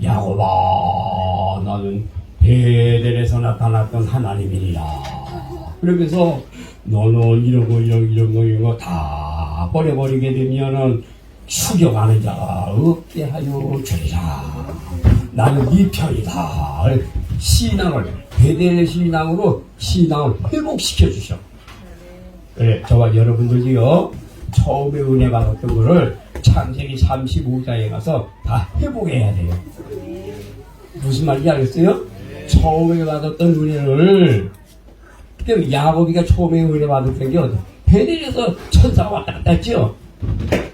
야곱아 나는 베델에서 나타났던 하나님이니라. 그러면서 너는 이런 거 다 버려버리게 되면은 추격하는 자가 없게 하여 주리라. 나는 네 편이다. 신앙을 베델의 신앙으로 신앙을 회복시켜 주셔. 그래 저와 여러분들이요 처음에 은혜 받았던 거를 창세기 35장에 가서 다 회복해야 돼요. 무슨 말인지 알겠어요? 처음에 받았던 은혜를 그때 야곱이가 처음에 은혜 받았던 게 어디? 베델에서 천사가 왔다 갔다 했죠.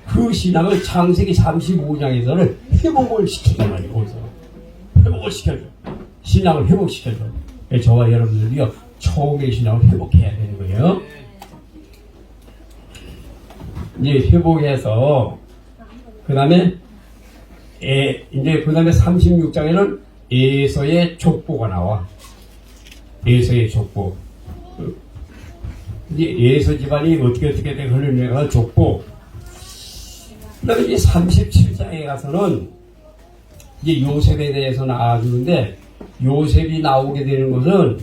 그 신앙을 창세기 35장에서는 회복을 시킨단 말이에요. 거기서 회복을 시켜줘. 신앙을 회복시켜줘. 저와 여러분들이요 처음의 신앙을 회복해야 되는 거예요. 이제 회복해서 그 다음에 이제 그 다음에 36장에는 에서의 족보가 나와. 에서의 족보. 이제 에서 집안이 어떻게 흘러내가 족보. 그 다음에 이제 37장에 가서는 이제 요셉에 대해서 나와주는데 요셉이 나오게 되는 것은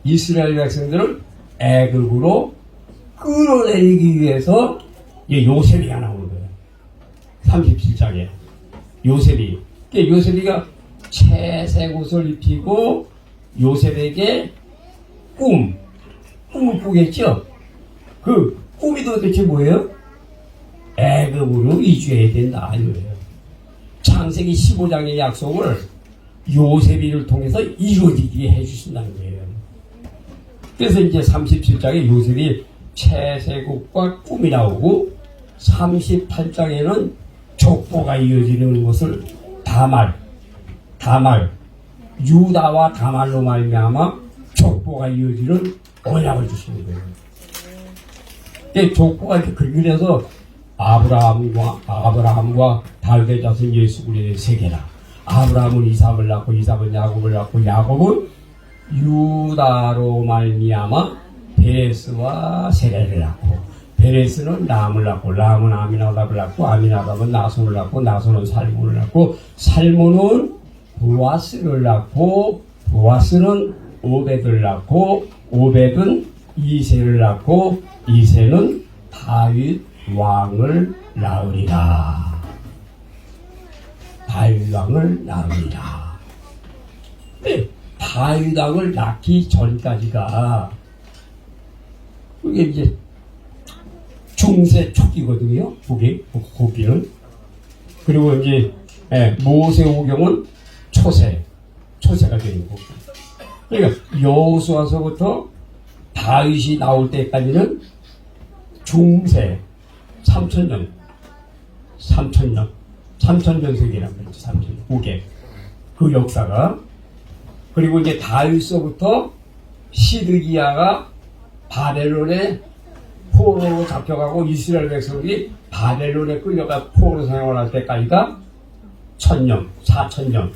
이스라엘 백성들을 애굽으로 끌어내리기 위해서 이제 요셉이 나오는 거예요. 37장에 요셉이. 요셉이가 채색 옷을 입히고 요셉에게 꿈을 꾸겠죠. 그 꿈이 도대체 뭐예요? 애굽으로 이주해야 된다 이거예요. 창세기 15장의 약속을 요셉이를 통해서 이루어지게 해주신다는 거예요. 그래서 이제 37장에 요셉이 채색옷과 꿈이 나오고 38장에는 족보가 이어지는 것을 다말 유다와 다말로 말미암아 족보가 이어지는 언약을 주시는 거예요. 족보가 이렇게 그려서 아브라함과 다윗의 자손 예수 그리스도의 세계라. 아브라함은 이삭을 낳고 이삭은 야곱을 낳고 야곱은 유다로 말미암아 베레스와 세레를 낳고 베레스는 람을 낳고 람은 아미나답을 낳고 아미나답은 나손을 낳고 나손은 살몬을 낳고 살몬은 보아스를 낳고 보아스는 오벳을 낳고 오벳은 이새를 낳고 이새는 다윗 왕을 낳으리라. 다윗 왕을 낳으리라. 네, 다윗 왕을 낳기 전까지가 그게 이제 중세 초기거든요. 고기는. 그리고 이제 모세오경은 초세가 되는 거고. 그러니까 여호수아서부터 다윗이 나올 때까지는 중세 3000년 세기란 말이죠. 3000년 고개 그 역사가. 그리고 이제 다윗서부터 시드기야가 바벨론에 포로로 잡혀가고 이스라엘 백성들이 바벨론에 끌려가 포로 생활할 때까지가 1000년, 4000년,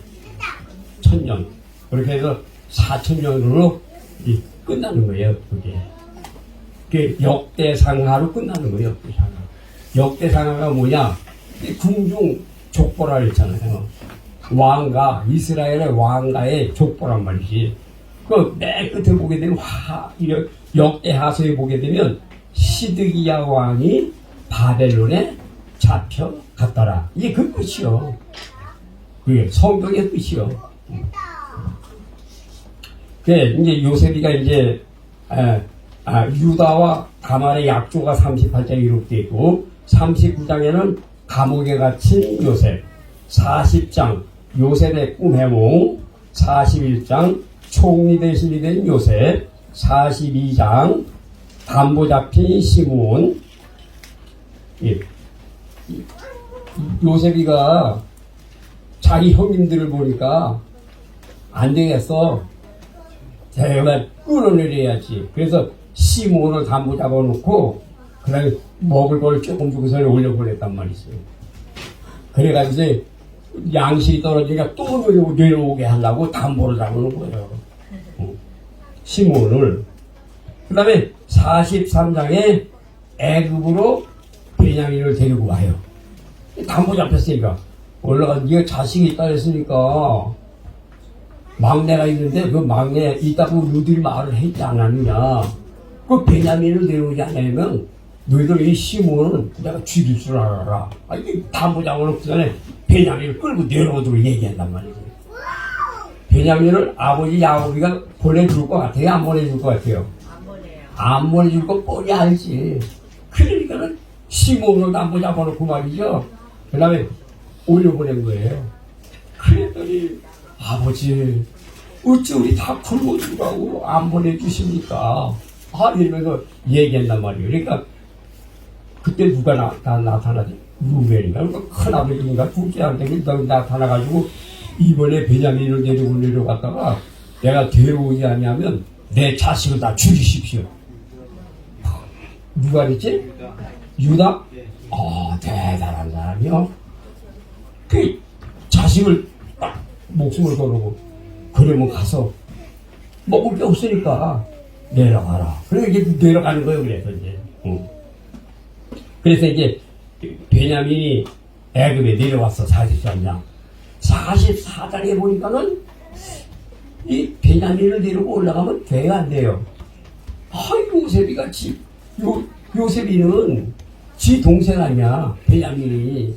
1000년. 그렇게 해서 4,000년으로 끝나는 거예요, 그게. 그 역대상하로 끝나는 거예요, 역대상하. 역대상하가 뭐냐? 궁중 족보라 그랬잖아요. 왕가, 이스라엘의 왕가의 족보란 말이지. 그 맨 끝에 보게 되면 역대하서에 보게 되면 시드기야 왕이 바벨론에 잡혀갔더라. 이게 그 끝이요. 그게 성경의 끝이요. 그게 이제 요셉이가 이제 유다와 가만의 약조가 38장에 기록되어 있고 39장에는 감옥에 갇힌 요셉, 40장 요셉의 꿈해몽, 41장 총리 대신이 된 요셉, 42장 담보 잡힌 시므온. 요셉이가 자기 형님들을 보니까 안 되겠어. 제가 끌어내려야지. 그래서 시므온을 담보 잡아놓고 그 다음에 먹을 걸 조금 주고서 올려보냈단 말이죠. 그래가지고 양식이 떨어지니까 또 내려오게 하려고 담보를 잡아놓은 거예요. 시므온을. 그 다음에 43장에 애굽으로 베냐민을 데리고 와요. 담보 잡혔으니까 올라가 네가 자식이 있다 했으니까 막내가 있는데 그 막내 있다고 너희들이 말을 했지 않았느냐. 그 베냐민을 데려오지 않으면 너희들 이 시므온은 내가 죽일 줄 알아라. 이게 담보 잡아놓기 전에 베냐민을 끌고 내려오도록 얘기한단 말이지. 베냐민을 아버지 야곱이가 보내줄 것 같아요? 안 보내줄 것 같아요? 안 보내줄 거 뻔히 알지. 그러니까는 시므온을 담보 잡아놓고 말이죠. 그 다음에 올려보낸 거예요. 그랬더니 아버지 어찌 우리 다 굶어주라고 안 보내주십니까? 이러면서 얘기한단 말이에요. 그러니까 그때 누가 나타나지? 루벤인가? 그러니까 큰아버지인가? 둘째한테 나타나가지고 이번에 베냐민을 데리고 내려갔다가 내가 데려오지 않냐면 내 자식을 다 죽이십시오. 누가 그랬지? 유다? 대단한 사람이요. 그 자식을 딱 목숨을 걸고 그러면 가서 먹을 게 없으니까 내려가라. 그래서 이제 내려가는 거예요. 그래서 이제. 그래서 이제 베냐민이 애굽에 내려왔어. 43장. 44장에 보니까는 이 베냐민을 데리고 올라가면 돼야 안 돼요. 요셉이가 요셉이는 지 동생 아니야. 베냐민이.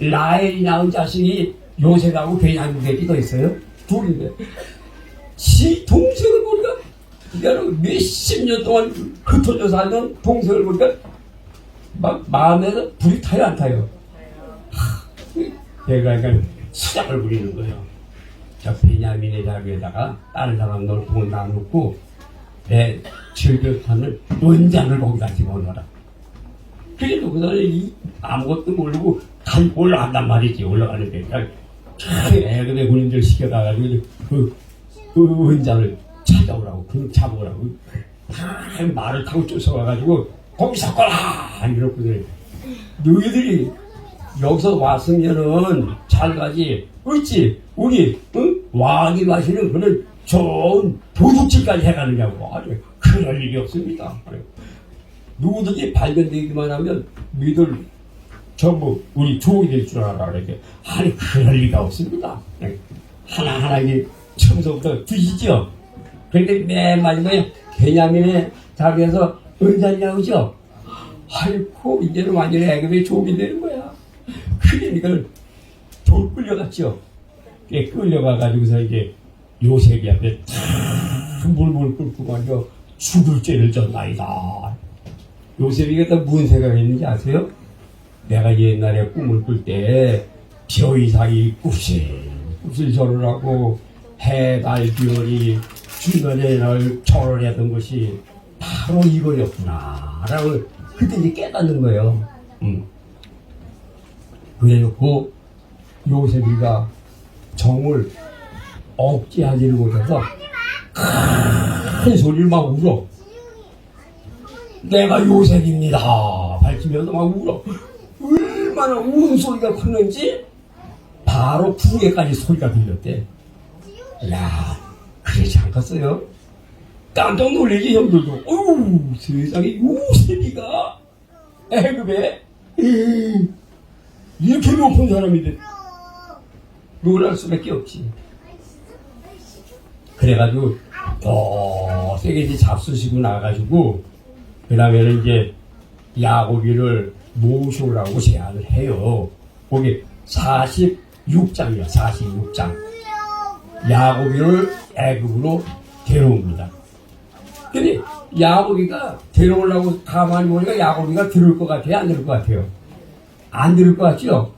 라헬이 낳은 자식이 요셉하고 베냐민 되기도 했어요. 둘인데. 지 동생을 보니까 몇십 년 동안 흩어져 살던 동생을 보니까 막 마음에서 불이 타요, 안 타요? 내가 약간 수작을 부리는 거예요. 저 베냐민의 자리에다가 다른 사람 널 돈 다 놓고 내 즐겨타는 원장을 거기다 집어넣어라. 그래도 그 사람이 아무것도 모르고 가지고 올라간단 말이지. 올라가는데 애굽의 군인들 시켜가지고 그 원장을 찾아오라고, 그 잡아오라고 다 말을 타고 쫓아와가지고 거기서 꺼라 이러거든. 너희들이 여기서 왔으면은 잘 가지. 어찌 우리 왕이 마시는 그런 좋은 도둑질까지 해가느냐고. 그럴 일이 없습니다. 누구든지 발견되기만 하면 너희들 전부 우리 종이 될 줄 알아. 이렇게. 그럴 리가 없습니다. 하나하나 이게 처음부터 드시죠. 그런데 맨 마지막에 베냐민의 자리에서 은자냐 그죠? 이제는 완전히 애굽의 종이 되는 거야. 그러니까 돌 끌려갔죠. 끌려가가지고서 이제 요셉이한테 물물 끓고 말이죠. 죽을 죄를 졌나이다. 요셉이가 또 무슨 생각을 했는지 아세요? 내가 옛날에 꿈을 꿀 때 벼이삭이 굽슬 절을 하고 해, 달, 별이 주변에 날 절을 하던 것이 바로 이거였구나 라고 그때 이제 깨닫는 거예요. 그래놓고 요셉이가 정을 억제하지를 못해서 큰 소리를 막 울어. 내가 요셉입니다 밝히면서 막 울어. 얼마나 우는 소리가 컸는지 바로 궁예까지 소리가 들렸대. 그래서 그렇지 않겠어요? 깜짝 놀라지 형들도. 어우 세상에 요셉이가 애굽에 이렇게 높은 사람인데 놀랄 수밖에 없지. 그래가지고 더 세게 이제 잡수시고 나가지고 그 다음에는 이제 야곱이를 모셔오라고 제안을 해요. 거기 46장이야. 46장. 야곱이를 애굽으로 데려옵니다. 근데 야곱이가 데려오려고 가만히 보니까 야곱이가 들을 것 같아요? 안 들을 것 같아요? 안 들을 것 같죠?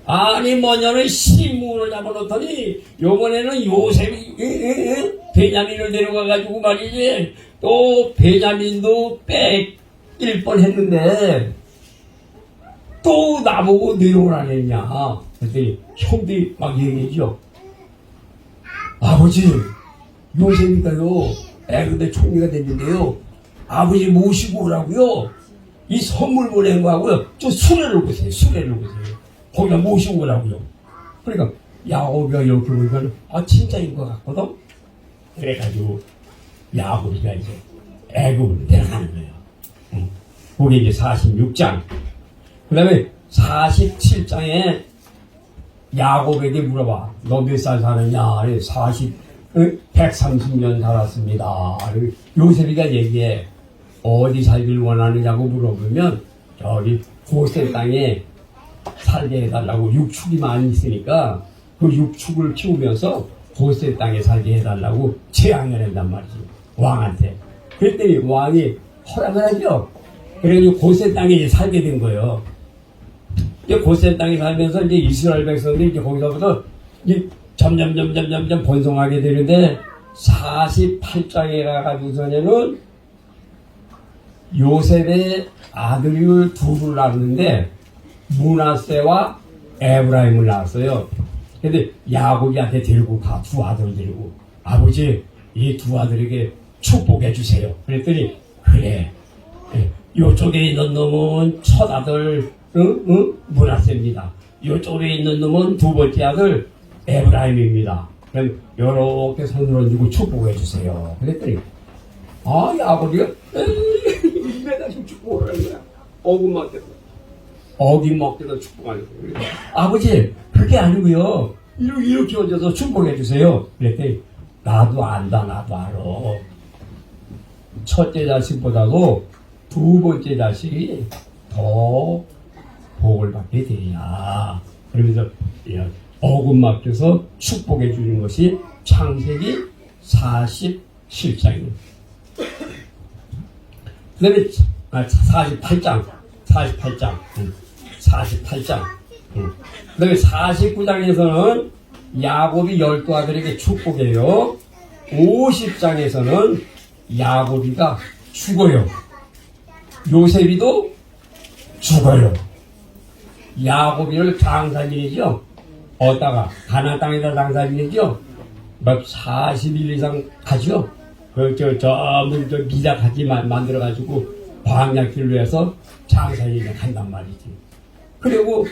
아니 뭐냐면 시므온을 잡아놓더니 요번에는 요셉이 베냐민을 데려가가지고 말이지 또 베냐민도 뺏길 뻔했는데 또 나보고 내려오라랬냐. 그랬더니 형들이 막 얘기해줘. 아버지 요셉이가요 애굽의 총리가 됐는데요 아버지 모시고 오라고요. 이 선물 보낸 거하고요 저 수레를 보세요. 수레를 보세요. 거기다 모시고 오라고요. 그러니까 야곱이가 이렇게 보니까 진짜인 것 같거든. 그래가지고 야곱이가 이제 애굽으로 내려가는 거예요. 그게 이제 46장. 그 다음에 47장에 야곱에게 물어봐. 너 몇 살 사느냐? 130년 살았습니다. 요셉이가 얘기해. 어디 살길 원하느냐고 물어보면 저기 고센 땅에 살게 해달라고 육축이 많이 있으니까 그 육축을 키우면서 고센 땅에 살게 해달라고 제안을 한단 말이지. 왕한테. 그랬더니 왕이 허락을 하죠. 그래가지고 고센 땅에 이제 살게 된 거예요. 이제 고센 땅에 살면서 이제 이스라엘 백성들이 이제 거기서부터 이제 점점 번성하게 되는데 48장에 가가지고서는 요셉의 아들을 둘을 낳았는데 므낫세와 에브라임을 낳았어요. 근데 야곱이한테 데리고 가. 두 아들을 데리고. 아버지 이 두 아들에게 축복해 주세요. 그랬더니 그래. 요쪽에 있는 놈은 첫 아들 므낫세입니다. 요쪽에 있는 놈은 두 번째 아들 에브라임입니다. 그럼 요렇게 손을 얹고 축복해 주세요. 그랬더니 야곱이가 입에다 축복을 하는 거야. 어긴 먹대로 축복하는 거예요. 아버지 그게 아니고요. 이렇게 얹어서 축복해 주세요. 그랬더니 나도 안다. 나도 알아. 첫째 자식보다도 두 번째 자식이 더 복을 받게 되냐. 그러면서 어금 맡겨서 축복해 주는 것이 창세기 47장입니다. 그 다음에 48장. 그 다음에 49장에서는 야곱이 12아들에게 축복해요. 50장에서는 야곱이가 죽어요. 요셉이도 죽어요. 야곱이를 장사지내죠. 어디다가 가나안 땅에다 장사지내죠. 막 40일 이상 가죠. 전부 미자같이 만들어가지고 광야길로 해서 장사지내 간단 말이지. 그리고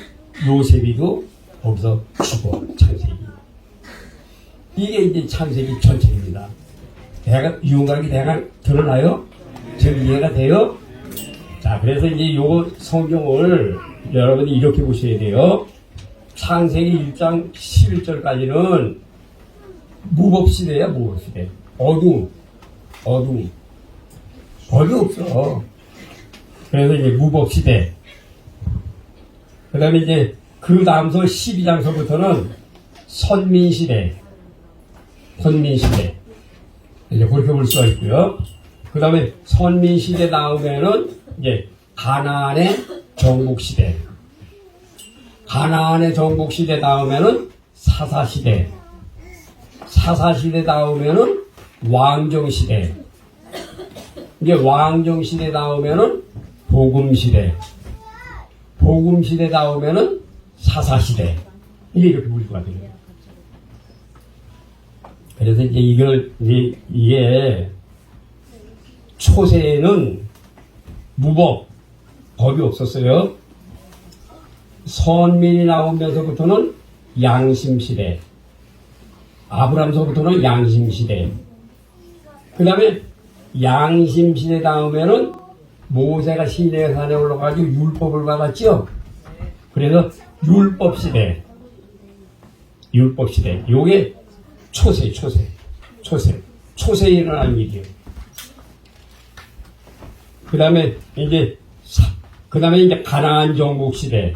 요셉이도 거기서 죽어. 창세기. 이게 이제 창세기 전체입니다. 유용하게 대강 드러나요? 지금 이해가 돼요? 자, 그래서 이제 요 성경을 여러분이 이렇게 보셔야 돼요. 창세기 1장 11절까지는 무법시대야, 무법시대. 어두움. 법이 없어. 그래서 이제 무법시대. 그 다음에 이제 그 다음서 12장서부터는 선민시대. 이제 그렇게 볼 수가 있고요. 그 다음에 선민시대 다음에는 이제 가나안의 정복시대. 가나안의 정복시대 다음에는 사사시대. 사사시대 다음에는 왕정시대. 이제 왕정시대 다음에는 복음시대. 복음시대 다음에는 사사시대. 이렇게 볼 수가 있어요. 그래서 이제 이게 초세에는 법이 없었어요. 선민이 나오면서부터는 양심시대. 아브람서부터는 양심시대. 그 다음에 양심시대 다음에는 모세가 시내 산에 올라가지고 율법을 받았죠. 그래서 율법시대. 율법시대. 요게 초세에 일어난 일이에요. 그 다음에 이제 가나안 정복 시대.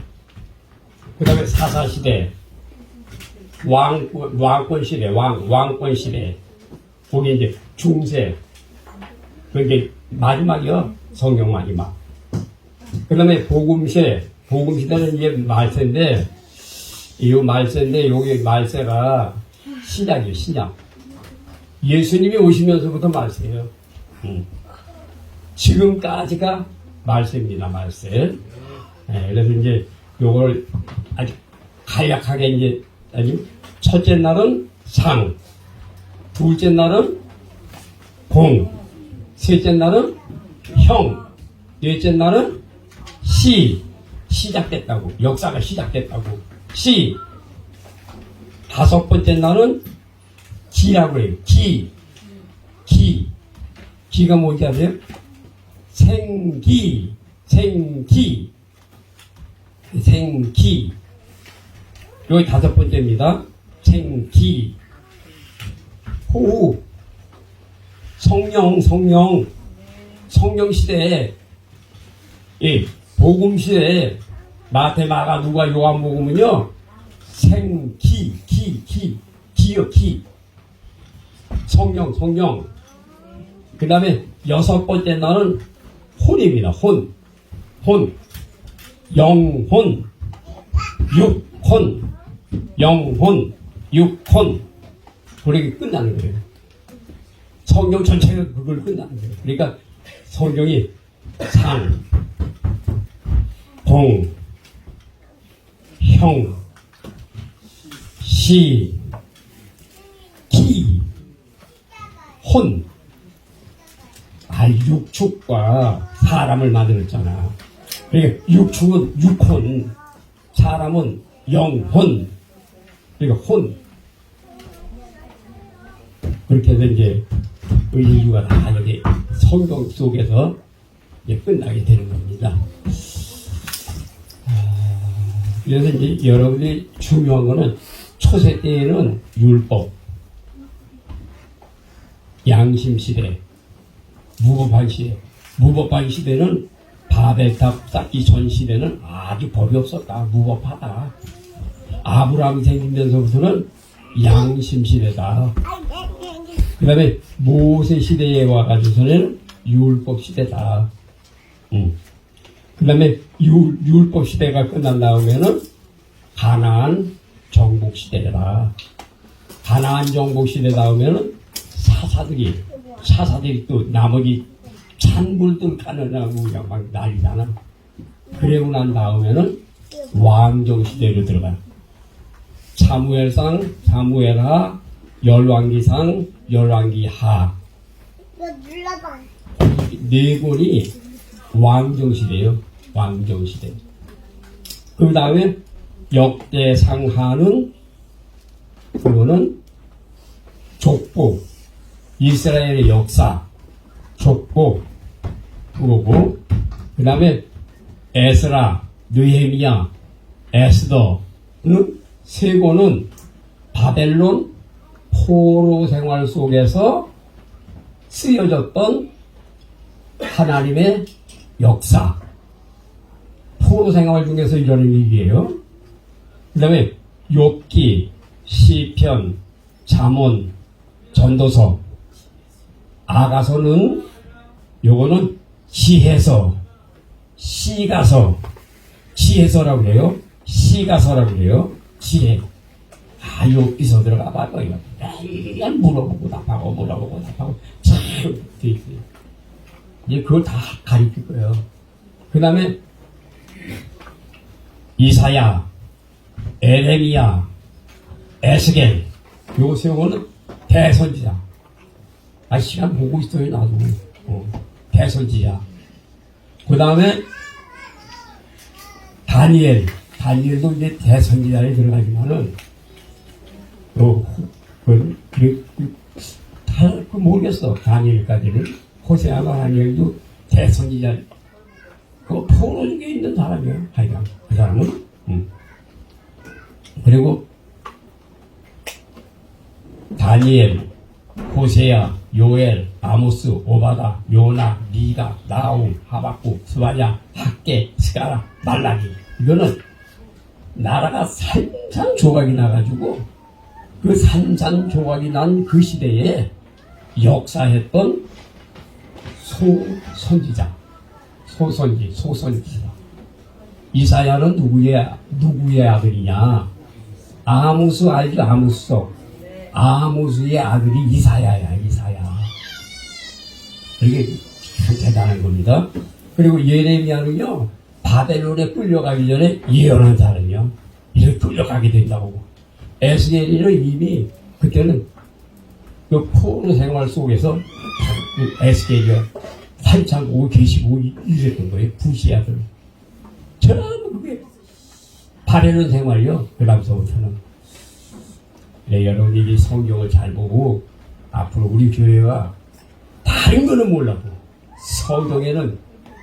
그 다음에 사사 시대. 왕권 시대. 왕권 시대. 거기 이제 중세. 그게 마지막이요. 성경 마지막. 그 다음에 복음시대. 복음시대는 이제 말세인데, 여기 말세가 신약이에요, 신약. 예수님이 오시면서부터 말세예요. 지금까지가 말세입니다, 말세. 네, 그래서 이제 요걸 아주 간략하게 이제, 첫째 날은 상, 둘째 날은 공, 셋째 날은 형, 넷째 날은 시작됐다고. 역사가 시작됐다고. 다섯 번째 날은 기라고 해요. 기가 뭔지 아세요? 생기. 여기 다섯 번째입니다. 생기. 호우. 성령 시대에, 예, 복음 시대에 마태, 마가, 누가, 요한복음은요, 기요. 성령. 그 다음에 여섯 번째 날은 혼입니다. 혼. 영혼. 육혼. 그렇게 끝나는 거예요. 성경 전체가 그걸 끝나는 거예요. 그러니까 성경이 상, 공, 형, 시, 기, 혼. 육축과 사람을 만들었잖아. 그러니까 육축은 육혼, 사람은 영혼. 그러니까 혼. 그렇게 해서 이제 인류가 다 여기 성경 속에서 이제 끝나게 되는 겁니다. 그래서 이제 여러분들이 중요한 거는 초세 때에는 율법, 양심시대, 무법한 시대는 바벨탑 쌓기 전 시대는 아주 법이 없었다. 무법하다. 아브라함이 생기면서부터는 양심시대다. 그 다음에 모세 시대에 와가지고서는 율법 시대다. 그 다음에 율법 시대가 끝난 다음에는 가나안 정복 시대다. 가나안 정복 시대 다음에는 사사들이 또 나머지 찬물들 까느라고 그냥 막 난리잖아. 그러고 난 다음에는 왕정 시대로 들어가요. 사무엘상, 사무엘하, 열왕기상, 열왕기하. 네 권이 왕정시대예요. 왕정시대. 그 다음에 역대상하는 그거는 족보, 이스라엘의 역사, 족보 그거고, 그 다음에 에스라, 느헤미야, 에스더는 세 권은 바벨론 포로 생활 속에서 쓰여졌던 하나님의 역사, 포로 생활 중에서 이러는 일이에요. 그 다음에 욥기, 시편, 잠언, 전도서, 아가서는 요거는 지혜서, 지혜서라고 해요. 시가서라고 해요. 지혜. 여기서 들어가 봐요. 맨날 물어보고 답하고 참 돼 있어요. 이제 그걸 다 가리킬 거예요. 그 다음에 이사야, 에레미야, 에스겔, 요 세 권은 대선지자. 시간 보고 있어요, 나도. 대선지자. 그 다음에 다니엘도 이제 대선지자에 들어가지만은 그 모르겠어. 다니엘까지는. 호세아가 다니엘도 대선지자, 그 포로 중에 있는 사람이에요. 하여간, 그 사람은. 그리고, 다니엘, 호세아, 요엘, 아모스, 오바다, 요나, 미가, 나움, 하박국, 스바냐, 학계, 스가라, 말라기. 이거는 나라가 산산조각이 나가지고 그 산산조각이 난 그 시대에 역사했던 소선지자, 소선지자. 이사야는 누구의 아들이냐? 아모스 알죠? 아모스의 아들이 이사야야, 이사야. 이게 참 대단한 겁니다. 그리고 예레미야는요, 바벨론에 끌려가기 전에 예언한 사람이요. 이렇게 끌려가게 된다고. 에스겔이는 이미 그때는 그 포로 생활 속에서 에스겔이요. 살창고 계시고 이랬던 거예요. 부시아들. 전부 그게 바벨론 생활이요. 그 다음서부터는. 네, 여러분이 성경을 잘 보고 앞으로 우리 교회가 다른 거는 몰라도 성경에는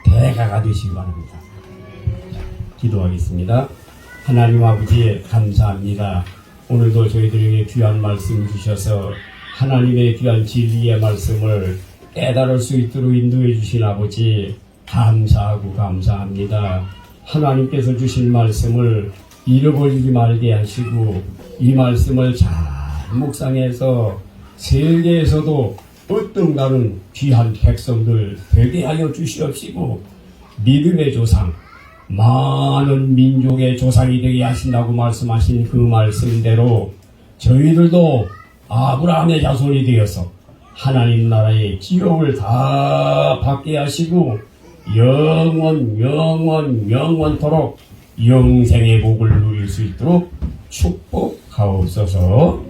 대가가 되시기 바랍니다. 기도하겠습니다. 하나님 아버지 감사합니다. 오늘도 저희들에게 귀한 말씀 주셔서 하나님의 귀한 진리의 말씀을 깨달을 수 있도록 인도해 주신 아버지 감사하고 감사합니다. 하나님께서 주신 말씀을 잃어버리지 말게 하시고 이 말씀을 잘 묵상해서 세계에서도 어떤가는 귀한 백성들 되게 하여 주시옵시고 믿음의 조상 많은 민족의 조상이 되게 하신다고 말씀하신 그 말씀대로 저희들도 아브라함의 자손이 되어서 하나님 나라의 기업을 다 받게 하시고 영원토록 영생의 복을 누릴 수 있도록 축복하옵소서.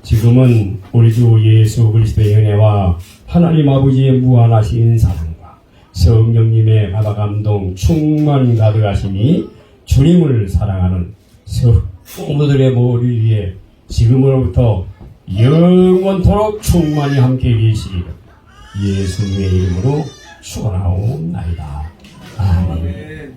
지금은 우리 주 예수 그리스도의 은혜와 하나님 아버지의 무한하신 사랑과 성령님의 바다감동 충만 가득하시니 주님을 사랑하는 성도들의 머리 위에 지금으로부터 영원토록 충만히 함께 계시기를 예수님의 이름으로 축원하옵나이다. 아멘.